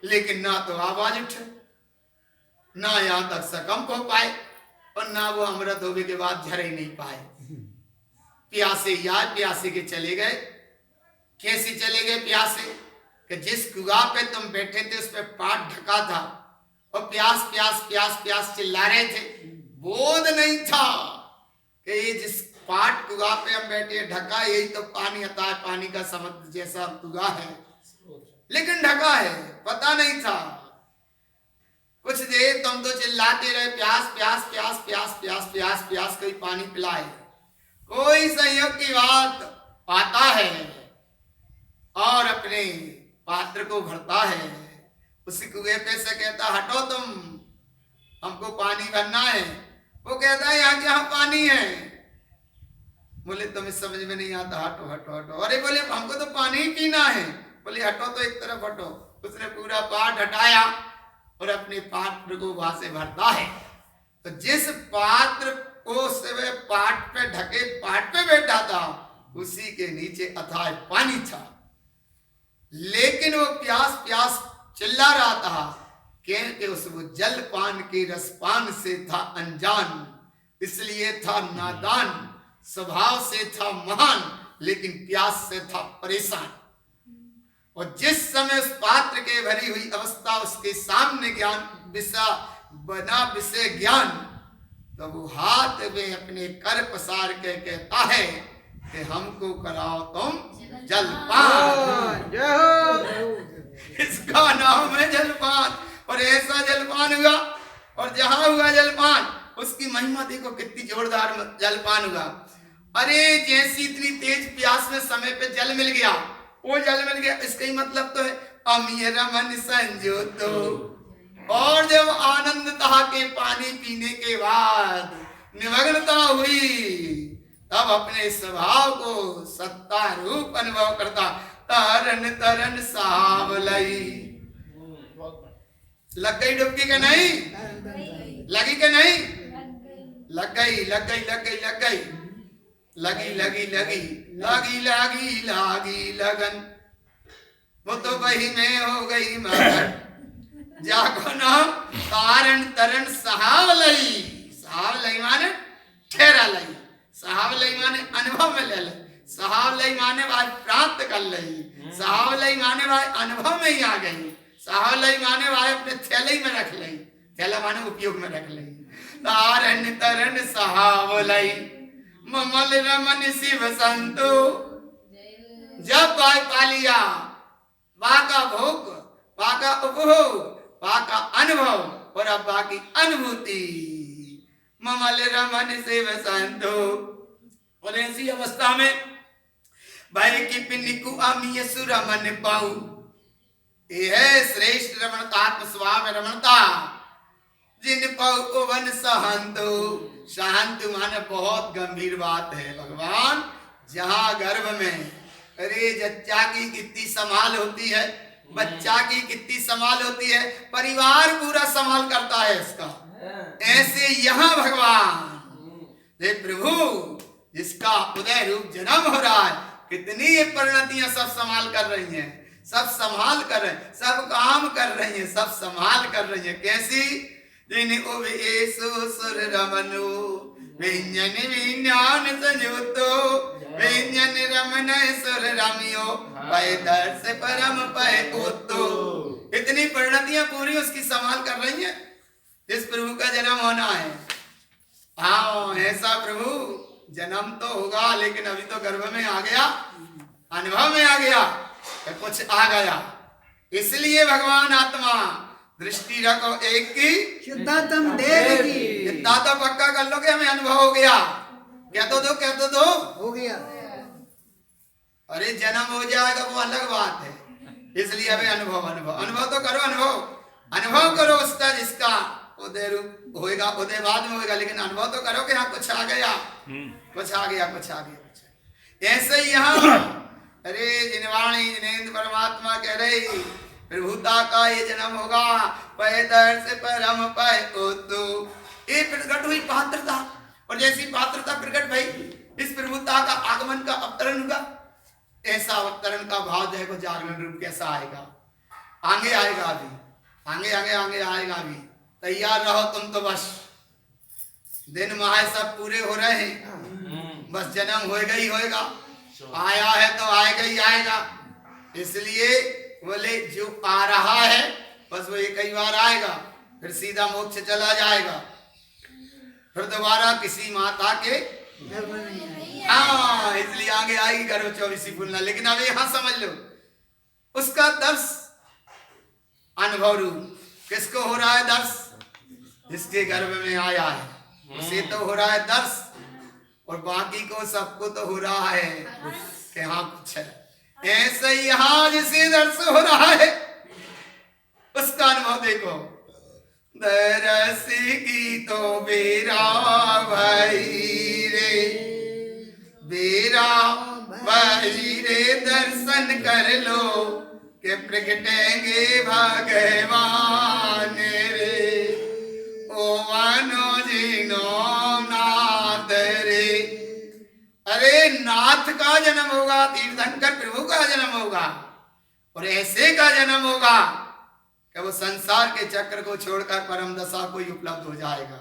लेकिन ना तो आवाज उठे, ना यहां तक सकंप हो पाए, और ना वो अमृत होने के बाद झर ही नहीं पाए। प्यासे यार प्यासे के चले गए। कैसे चले गए प्यासे? कि जिस कुआ पे तुम बैठे थे उस पे पाट ढका था, और प्यास प्यास प्यास प्यास चिल्ला रहे थे, बोध नहीं था कि ये जिस पाट कुआ पे हम बैठे ढका, यही तो पानी आता है, पानी का समुद्र जैसा कुआ है, लेकिन ढका है, पता नहीं था। कुछ देर तुम तो चिल्लाते रहे, प्यास प्यास प्यास प्यास प्यास प्यास प्यास, कोई पानी पिलाए, कोई संयोग की बात आता है और अपने पात्र को भरता है, उसी कुएं पे से कहता हटो तुम, हमको पानी भरना है। वो कहता है यहाँ क्या पानी है? बोले तुम्हें समझ में नहीं आता, हटो हटो हटो। अरे बोले हमको तो पानी ही पीना है। बोले हटो तो एक तरफ हटो। उसने पूरा पाट हटाया और अपने पात्र को वहां से भरता है। तो जिस पात्र को से पाट पे ढके पाट पे बैठा था, उसी के नीचे अथाह पानी था, लेकिन वो प्यास प्यास चिल्ला रहा था, क्योंकि उस वो जल पान के रसपान से था अनजान, इसलिए था नादान, स्वभाव से था महान, लेकिन प्यास से था परेशान। और जिस समय उस पात्र के भरी हुई अवस्था उसके सामने ज्ञान विषा बना विषय ज्ञान, तो वो हाथ में अपने कर पसार के कहता है कि हमको कराओ तुम जलपान। इसका नाम है जलपान। और ऐसा जलपान हुआ, और जहां हुआ जलपान उसकी महिमा देखो कितनी जोरदार जलपान हुआ। अरे जैसी इतनी तेज प्यास में समय पे जल मिल गया, वो जल मिल गया, इसका ही मतलब तो है अमीय रमन संजोतो। और जब आनंद था के पानी पीने के बाद निमग्नता हुई, तब अपने स्वभाव को सत्ता रूप अनुभव करता, तरन तरन सावलई। लग गई डुबकी के नहीं? लगी के नहीं? लग गई लग गई लग गई लग गई, लगी लगी लगी लगी लगी लगी लगन, वो तो वही में हो गई मगन। जाको नाम कारण तरन सहावलई। सहावलई माने ठहरा लई, सहावलई माने अनुभव में ले ले, सहावलई माने भाई प्राप्त कर लई, सहावलई माने भाई अनुभव में ही आ गई, सहावलई माने भाई अपने थैले में रख लई, थैला माने उपयोग में रख लई। तारण तरन सहावलई ममल रमन शिव संतो। जब भाई पालिया बाका भोग, बाका उपभोग, बाका अनुभव और अब बाकी अनुभूति, ममल रमन शिव संतो। और ऐसी अवस्था में भाई की पिनिकु अमीय सुरमन पाऊ, ये है श्रेष्ठ रमणता, आत्म स्वभाव रमणता। जिन पाऊ को वन सहंतो, शांत माने बहुत गंभीर बात है भगवान। जहां गर्भ में अरे जच्चा की कितनी संभाल होती है, बच्चा की कितनी संभाल होती है, परिवार पूरा संभाल करता है इसका, ऐसे यहाँ भगवान हे प्रभु जिसका उदय रूप जन्म हो रहा है, कितनी ये परिणतियां सब संभाल कर रही हैं, सब संभाल कर रहे हैं, सब काम कर रही हैं, सब संभाल कर रही हैं। कैसी? जिन उवेसु सुर रमनु व्यंजन विज्ञान संयुतो, व्यंजन रमन सुर रमियो पय दर्श परम पय उतो। इतनी परिणतियां है पूरी उसकी संभाल कर रही है। जिस प्रभु का जन्म होना है, हाँ ऐसा प्रभु जन्म तो होगा, लेकिन अभी तो गर्भ में आ गया, अनुभव में आ गया, कुछ आ गया। इसलिए भगवान आत्मा दृष्टि रखो एक की शुद्धतम देव की। इतना तो पक्का कर लो कि हमें अनुभव हो गया। क्या तो दो हो गया। अरे जन्म हो जाएगा वो अलग बात है। इसलिए हमें अनुभव तो करो, अनुभव करो उसका, जिसका उदय रूप होएगा, उदय बाद में होएगा, लेकिन अनुभव तो करो कि हाँ कुछ आ गया, कुछ आ गया। ऐसे ही यहाँ अरे जिनवाणी जिनेन्द्र परमात्मा कह रहे प्रभुता का ये जन्म होगा, पैदर से परम पाए ओ तो ये प्रकट हुई पात्रता, और जैसी पात्रता प्रकट भई इस प्रभुता का आगमन का अवतरण होगा। ऐसा अवतरण का भाव जो है वो जागरण रूप कैसा आएगा, आगे आएगा, अभी आगे आएगा। अभी तैयार रहो तुम तो, बस दिन माह सब पूरे हो रहे हैं, बस जन्म होएगा ही होएगा, आया है तो आएगा ही आएगा। इसलिए बोले जो आ रहा है बस वो एक ही बार आएगा, फिर सीधा मोक्ष चला जाएगा, फिर दोबारा किसी माता के गर्भ नहीं आएगी। हाँ इसलिए आगे आएगी गर्भ 24 फूलना। लेकिन अब यहां समझ लो उसका दर्श अनुभव रूप किसको हो रहा है दर्श, जिसके गर्भ में आया है उसे तो हो रहा है दर्श, और बाकी को सबको तो हो रहा है कि हाँ कुछ है। ऐसे ही यहाँ जिसे दर्श हो रहा है उसका अनुभव देखो। दरस की तो बेरा भाई रे दर्शन कर लो के प्रगटेंगे भगवान रे, ओ मानो जीनो नाथ रे। अरे नाथ का जन्म होगा, तीर्थंकर प्रभु का जन्म होगा, और ऐसे का जन्म होगा कि वो संसार के चक्र को छोड़कर परम दशा को ही उपलब्ध हो जाएगा।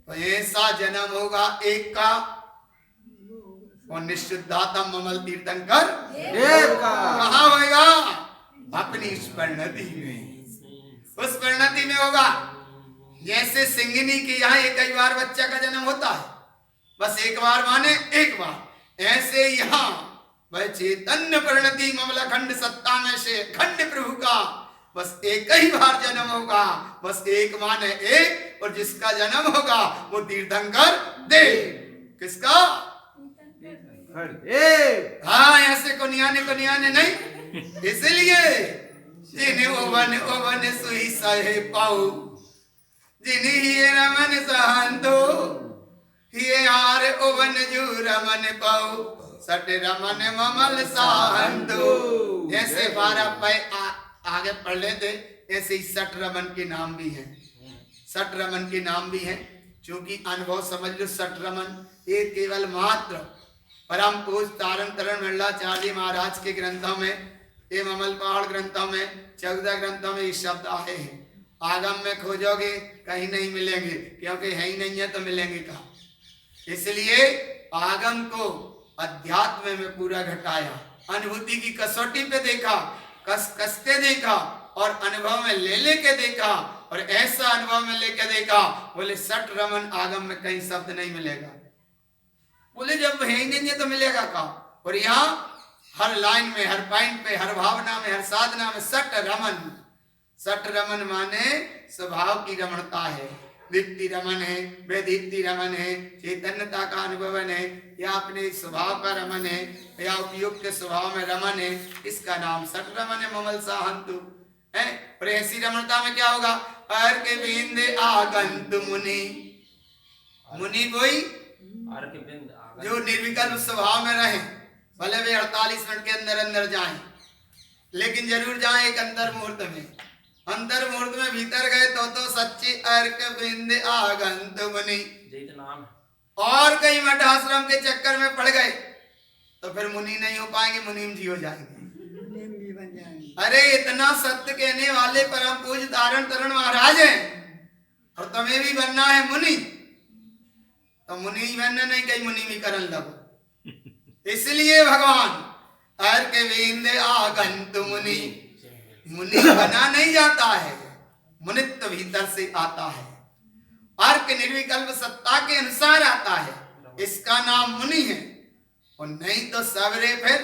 तो ऐसा जन्म होगा एक का, और निश्चितात्म ममल तीर्थंकर कहाँ होगा, अपनी इस परिणति में, उस परिणति में होगा। जैसे सिंगिनी के यहाँ एक ही बार बच्चा का जन्म होता है, बस एक बार माने एक बार, ऐसे यहाँ वह चैतन्य परिणति ममला खंड सत्ता में से खंड प्रभु का बस एक ही बार जन्म होगा, बस एक माने एक, और जिसका जन्म होगा वो तीर्थंकर देव। किसका? हाँ ऐसे को नियाने नहीं। इसलिए जिन्हें ओवन सुई सहे पाऊ, जिन्हें ही रमन सहंतो हिये हार ओवन जू रमन पाऊ, सट रमन ममल सहंतो। ऐसे 12 पै आगे पढ़ लेते, ऐसे ही सट रमन के नाम भी हैं, सट रमन के नाम भी हैं। क्योंकि अनुभव समझ लो, सट रमन ये केवल मात्र परम पूज तारण तरण मंडलाचार्य महाराज के ग्रंथों में, ये ममल पहाड़ ग्रंथों में 14 ग्रंथों में ये शब्द आए हैं। आगम में खोजोगे कहीं नहीं मिलेंगे, क्योंकि है ही नहीं है तो मिलेंगे कहाँ। इसलिए आगम को अध्यात्म में पूरा घटाया, अनुभूति की कसौटी पे देखा, कस के देखा, और अनुभव में ले के देखा, और ऐसा अनुभव में लेके देखा। बोले सट रमन आगम में कहीं शब्द नहीं मिलेगा। बोले जब है ही नहीं है तो मिलेगा कहाँ। और यहाँ हर लाइन में, हर पॉइंट पे, हर भावना में, हर साधना में सट रमन। सट रमन माने स्वभाव की रमणता है, दीप्ति रमन है, वेदीप्ति रमन है, चैतन्यता का अनुभवन है, या अपने स्वभाव का रमन है, या उपयुक्त स्वभाव में रमन है। इसका नाम सट रमन है, ममल साहंतु है। और ऐसी रमणता में क्या होगा, पैर के बिंदे आगंतु मुनि, मुनि कोई जो निर्विकल्प स्वभाव में रहे, भले वे 48 मिनट के अंदर अंदर जाएं, लेकिन जरूर जाएं एक अंतर मुहूर्त में। अंतर मुहूर्त में भीतर गए तो सच्ची अर्क बिंद आगंत मुनि। और कहीं मठ आश्रम के चक्कर में पड़ गए तो फिर मुनि नहीं हो पाएंगे, मुनीम जी हो जाएंगे। अरे इतना सत्य कहने वाले परम पूज्य तारण तरण महाराज हैं, और तुम्हें भी बनना है मुनि, तो मुनि बनना नहीं, कहीं मुनि भी करन लगो। इसलिए भगवान अर्क बिंद आगंत मुनि, मुनि बना नहीं जाता है, मुनित्व भीतर से आता है, अर्क निर्विकल्प सत्ता के अनुसार आता है, इसका नाम मुनि है। और नहीं तो सबरे फिर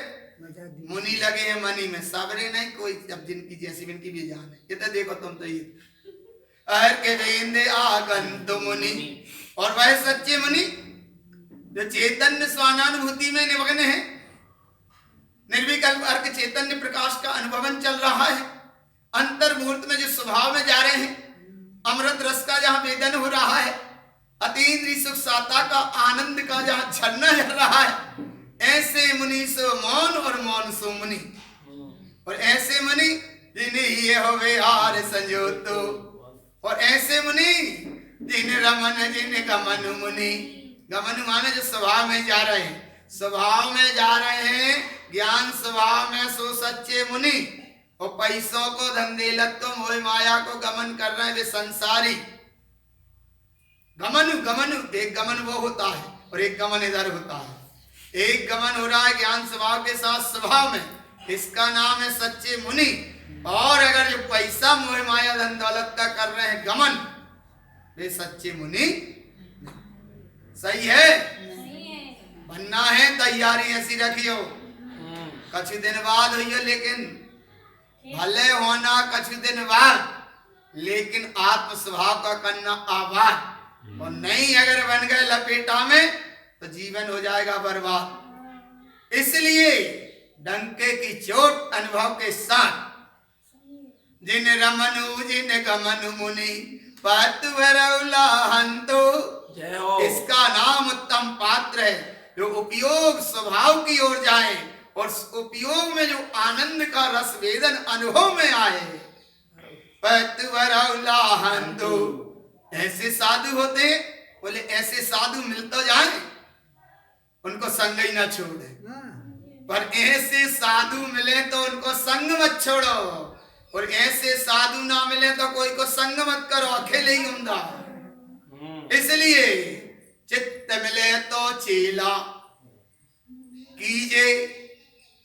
मुनि लगे हैं मनी में, सबरे नहीं कोई, जब जिनकी जैसी जिनकी भी जान है। ये तो देखो तुम तो ये अर्क वेंदे आगंतु मुनि, और वह सच्चे मुनि जो चैतन्य स्वानानुभूति में निमग्न है, निर्विकल्प अर्क चैतन्य प्रकाश का अनुभवन चल रहा है, अंतर्मुहूर्त में जो स्वभाव में जा रहे हैं, अमृत रस का जहां वेदन हो रहा है, अतीन्द्रिय सुख साता का आनंद का जहां झरना झर रहा है, ऐसे मुनि सो मौन और मौन सो मुनि। और ऐसे मुनि जिन्हें ये होवे हार संजोतो, और ऐसे मुनि जिन रमन जिन गमन मुनि, गमन माने जो स्वभाव में जा रहे हैं, स्वभाव में जा रहे हैं, ज्ञान स्वभाव में सो सच्चे मुनि। और पैसों को धंधे लत्तों मोह माया को गमन कर रहे हैं वे संसारी। गमन गमन, एक गमन वो होता है और एक गमन इधर होता है। एक गमन हो रहा है ज्ञान स्वभाव के साथ स्वभाव में, इसका नाम है सच्चे मुनि। और अगर जो पैसा मोह माया धन दौलत का कर रहे हैं गमन, वे सच्चे मुनि सही है। बनना है तैयारी ऐसी रखियो, कुछ दिन बाद हुई, लेकिन भले होना कुछ दिन बाद, लेकिन आत्म स्वभाव का करना आवाज। और नहीं अगर बन गए लपेटा में तो जीवन हो जाएगा बर्बाद। इसलिए डंके की चोट अनुभव के साथ, जिन रमनु जिन गमनु मुनि पातु भरौला हंतो, इसका नाम उत्तम पात्र है जो उपयोग स्वभाव की ओर जाए और उपयोग में जो आनंद का रस वेदन अनुभव में आए। पातु भरौला हंतो, ऐसे साधु होते, बोले ऐसे साधु मिल तो जाए, उनको संग ही ना छोड़े। पर ऐसे साधु मिले तो उनको संग मत छोड़ो, और ऐसे साधु ना मिले तो कोई को संग मत करो, अकेले ही उमदा। इसलिए चित्त मिले तो चेला कीजे,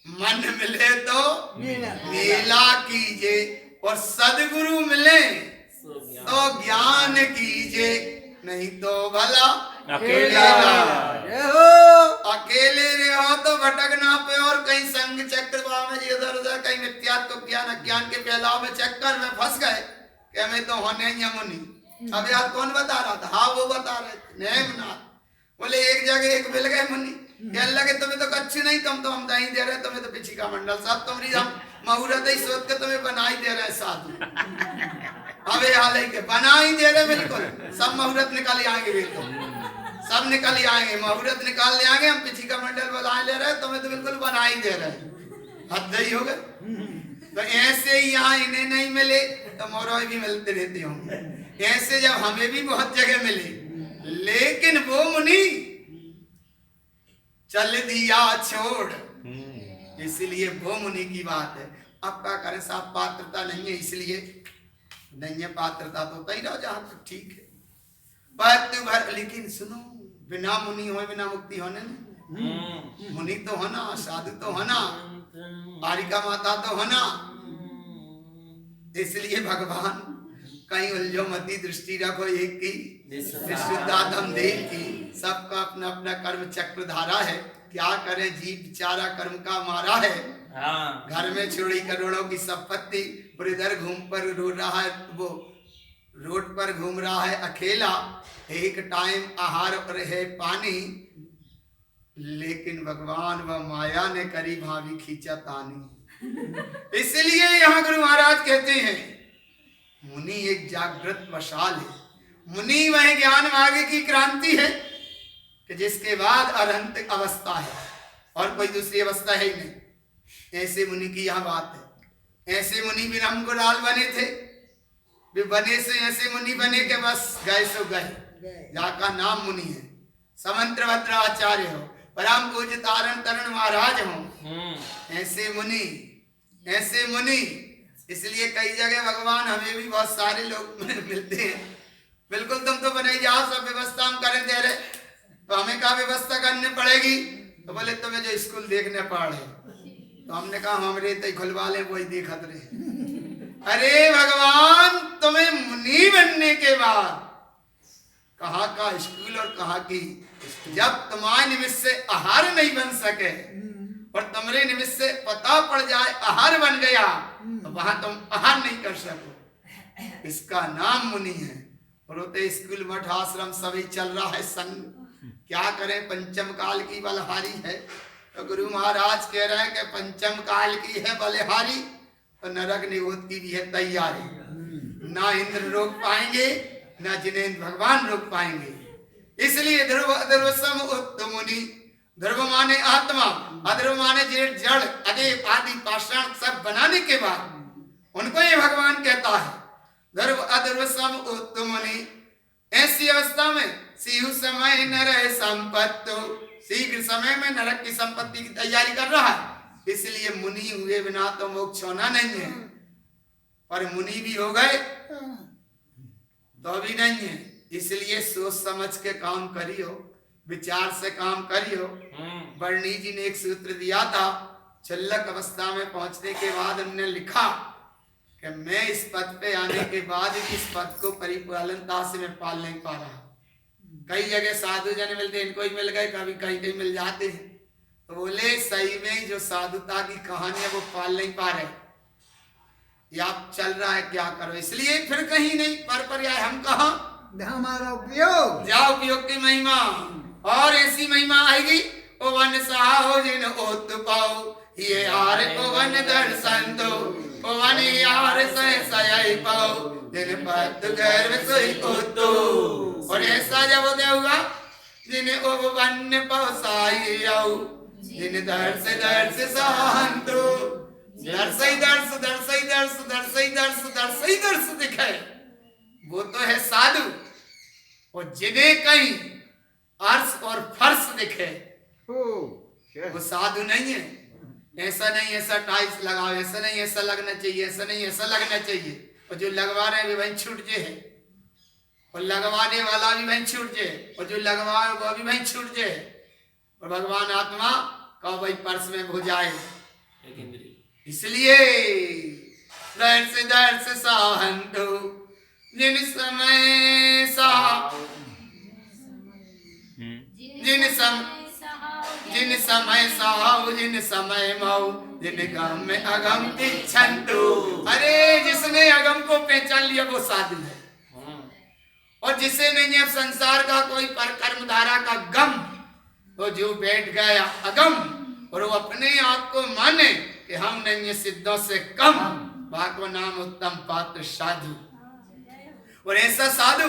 मन मिले तो मेला कीजे, और सदगुरु मिले तो ज्ञान कीजे, नहीं तो भला अकेला। अकेले रहो तो भटकना पे, और कहीं संग चक्र में इधर उधर, कहीं मिथ्यात्व को ज्ञान अज्ञान के फैलाव में चक्कर में फंस गए कि हमें तो होने ही मुनि। अब यार कौन बता रहा था? हाँ वो बता रहे थे, नेमनाथ। बोले एक जगह एक मिल गए मुनि, कहने लगे तुम्हें तो कच्छ नहीं, तुम तो हम दही दे रहे, तुम्हें तो पिछी का मंडल साहब, तुम्हारी हम मुहूर्त ही सोच के तुम्हें बना ही दे रहे साधु। अबे हाल के बना ही दे रहे, बिल्कुल सब मुहूर्त निकाल आएंगे, बिल्कुल सब निकल ही आएंगे, मुहूर्त निकाल ले आएंगे, हम पिछी का मंडल बनाए ले रहे, तुम्हें तो बिल्कुल बना ही दे रहे, हद ही हो गए। तो ऐसे ही यहाँ इन्हें नहीं मिले तो मोरों भी मिलते रहते होंगे। ऐसे जब हमें भी बहुत जगह मिले, लेकिन वो मुनि चल दिया छोड़, इसलिए वो मुनि की बात है। अब क्या करें साहब, पात्रता नहीं है, इसलिए नहीं है पात्रता तो कहीं रहो जहां तक ठीक है। पात्र भर, लेकिन सुनो, बिना मुनि हो बिना मुक्ति होने नहीं। मुनि तो होना, साधु तो होना, बालिका माता तो होना। इसलिए भगवान कहीं उलझो मती, दृष्टि रखो एक की, विशुद्धात्म देव की। सबका अपना अपना कर्म चक्र धारा है, क्या करे जीव बेचारा कर्म का मारा है। घर में छोड़ी करोड़ों की संपत्ति, और इधर घूम पर रो रहा है, वो रोड पर घूम रहा है अकेला, एक टाइम आहार पर है पानी, लेकिन भगवान व माया ने करी भाभी खींचा तानी। इसलिए यहाँ गुरु महाराज कहते हैं मुनि एक जागृत मशाल है। मुनि वह ज्ञान मार्ग की क्रांति है कि जिसके बाद अरहंत अवस्था है और कोई दूसरी अवस्था है ही नहीं। ऐसे मुनि की यह बात है। ऐसे मुनि भी हम को लाल बने थे, भी बने से ऐसे मुनि बने के बस गए सो गए, जाका नाम मुनि है। समंत्र भद्राचार्य हो, परम पूज्य तारण तरण महाराज हो, ऐसे मुनि, ऐसे मुनि। इसलिए कई जगह भगवान हमें भी बहुत सारे लोग मिलते हैं, बिल्कुल तुम तो बने जाओ, सब व्यवस्था हम करें दे रहे, तो हमें क्या व्यवस्था करनी पड़ेगी? तो बोले तुम्हें जो स्कूल देखने पड़े, तो हमने कहा हमारे तो खुलवा ले, वही देखत रहे। अरे भगवान, तुम्हें मुनि बनने के बाद कहाँ का स्कूल और कहाँ की, जब तुम्हारे निमित्त से आहार नहीं बन सके और तुम्हारे निमित्त से पता पड़ जाए आहार बन गया, तो वहां तुम आहार नहीं कर सको। इसका नाम मुनि है। और होते स्कूल मठ आश्रम सभी चल रहा है संग, क्या करें, पंचम काल की बलहारी है। तो गुरु महाराज कह रहे हैं कि पंचम काल की है बलहारी, तो नरक निगोद की भी है तैयारी। ना इंद्र रोक पाएंगे, ना जिनेन्द्र भगवान रोक पाएंगे। इसलिए ध्रुव अध्रुव सम उत्तम मुनि, ध्रुव माने आत्मा, अध्रुव माने जड़ अदेव आदि पाषाण सब बनाने के बाद उनको ये भगवान कहता है ध्रुव अध्रुव सम उत्तम मुनि। ऐसी अवस्था में सीहु समय नर संपत्तो, शीघ्र समय में नरक की संपत्ति की तैयारी कर रहा है। इसलिए मुनि हुए बिना तो मोक्ष होना नहीं है, पर मुनि भी हो गए तो भी नहीं है। इसलिए सोच समझ के काम करियो, विचार से काम करियो। वर्णी जी ने एक सूत्र दिया था, छल्लक अवस्था में पहुंचने के बाद उन्होंने लिखा कि मैं इस पद पे आने के बाद इस पद को परिपालनता से मैं पाल नहीं पा रहा। कई जगह साधु जन मिलते, इनको ही मिल गए, कभी कहीं कहीं मिल जाते हैं। तो बोले सही में जो साधुता की कहानी है वो पाल नहीं पा रहे, या चल रहा है, क्या करो। इसलिए फिर कहीं नहीं पर यार हम कहा हमारा उपयोग, जाओ उपयोग की महिमा। और ऐसी महिमा आएगी, ओ वन साहो जिन ओत पाओ, ये यार ओ वन दर्शन दो, ओ वन यार सय पाओ, जिन पद गर्व सोई ओतो। और ऐसा जब उदय हुआ, जिन ओ वन पौसाई आओ, जिन दर्श सहंतो, दर्श दिखे, वो तो है साधु। और जिन्हें कहीं अर्श और फर्श दिखे वो साधु नहीं है। ऐसा नहीं ऐसा टाइल्स लगाओ, ऐसा नहीं ऐसा लगना चाहिए, ऐसा नहीं ऐसा लगना चाहिए। और जो लगवा रहे हैं वहीं छूट जे है, और लगवाने वाला भी वहीं छूट जे, और जो लगवा वो भी वहीं छूट जे। और भगवान आत्मा का वही पर्स में हो जाए। इसलिए दर्श साहंतो, जिन समय साहु, जिन समय माऊ, जिन गम में अगम तिच्छन्तु। अरे जिसने अगम को पहचान लिया वो साधु है। और जिसे नहीं है संसार का कोई पर कर्म धारा का गम, तो जो बैठ गया अगम, और वो अपने आप को माने कि हम नहीं है सिद्धों से कम, भागव नाम उत्तम पात्र साधु। और ऐसा साधु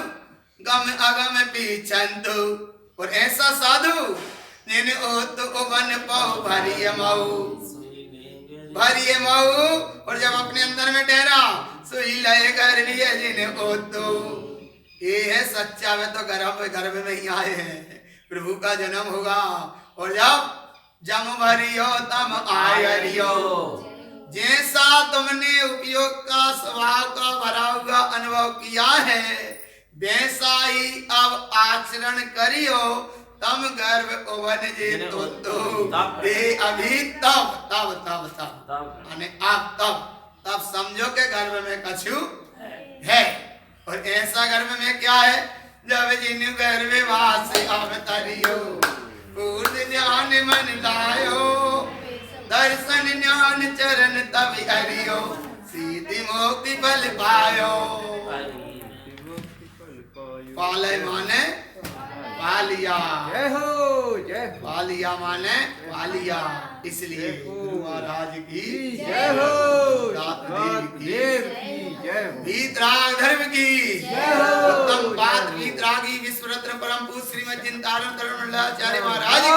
गम अगम पिछन्तु, और ऐसा साधु जिन ओत वन पाओ भरिय मऊ। और जब अपने अंदर में ठहरा, सोई लय गर्भ जिन ओतो। ये है सच्चा में तो गर्भ में ही आए हैं, प्रभु का जन्म होगा। और जब भरियो तम आयरियो, जैसा तुमने उपयोग का स्वभाव का भरा हुआ अनुभव किया है, वैसा ही अब आचरण करियो। तम गर्भ ओवन जे तो अभी तब माने आप तब समझो के गर्भ में कछु है। और ऐसा गर्भ में क्या है, जब जिन गर्भ वास अवतरियो, पूर्ण ज्ञान मन लायो, दर्शन ज्ञान चरण तब हरियो, सीधि मोक्ति फल पायो। पाले माने पालिया, जय हो, जय हो। पालिया माने पालिया। इसलिए गुरु महाराज की जय हो, देव की जय हो, वीतराग धर्म की जय हो। उत्तम बात वीतरागी विश्व रत्न परम पूज्य श्रीमद जिनतारण धर्ममंडलाचार्य महाराज की।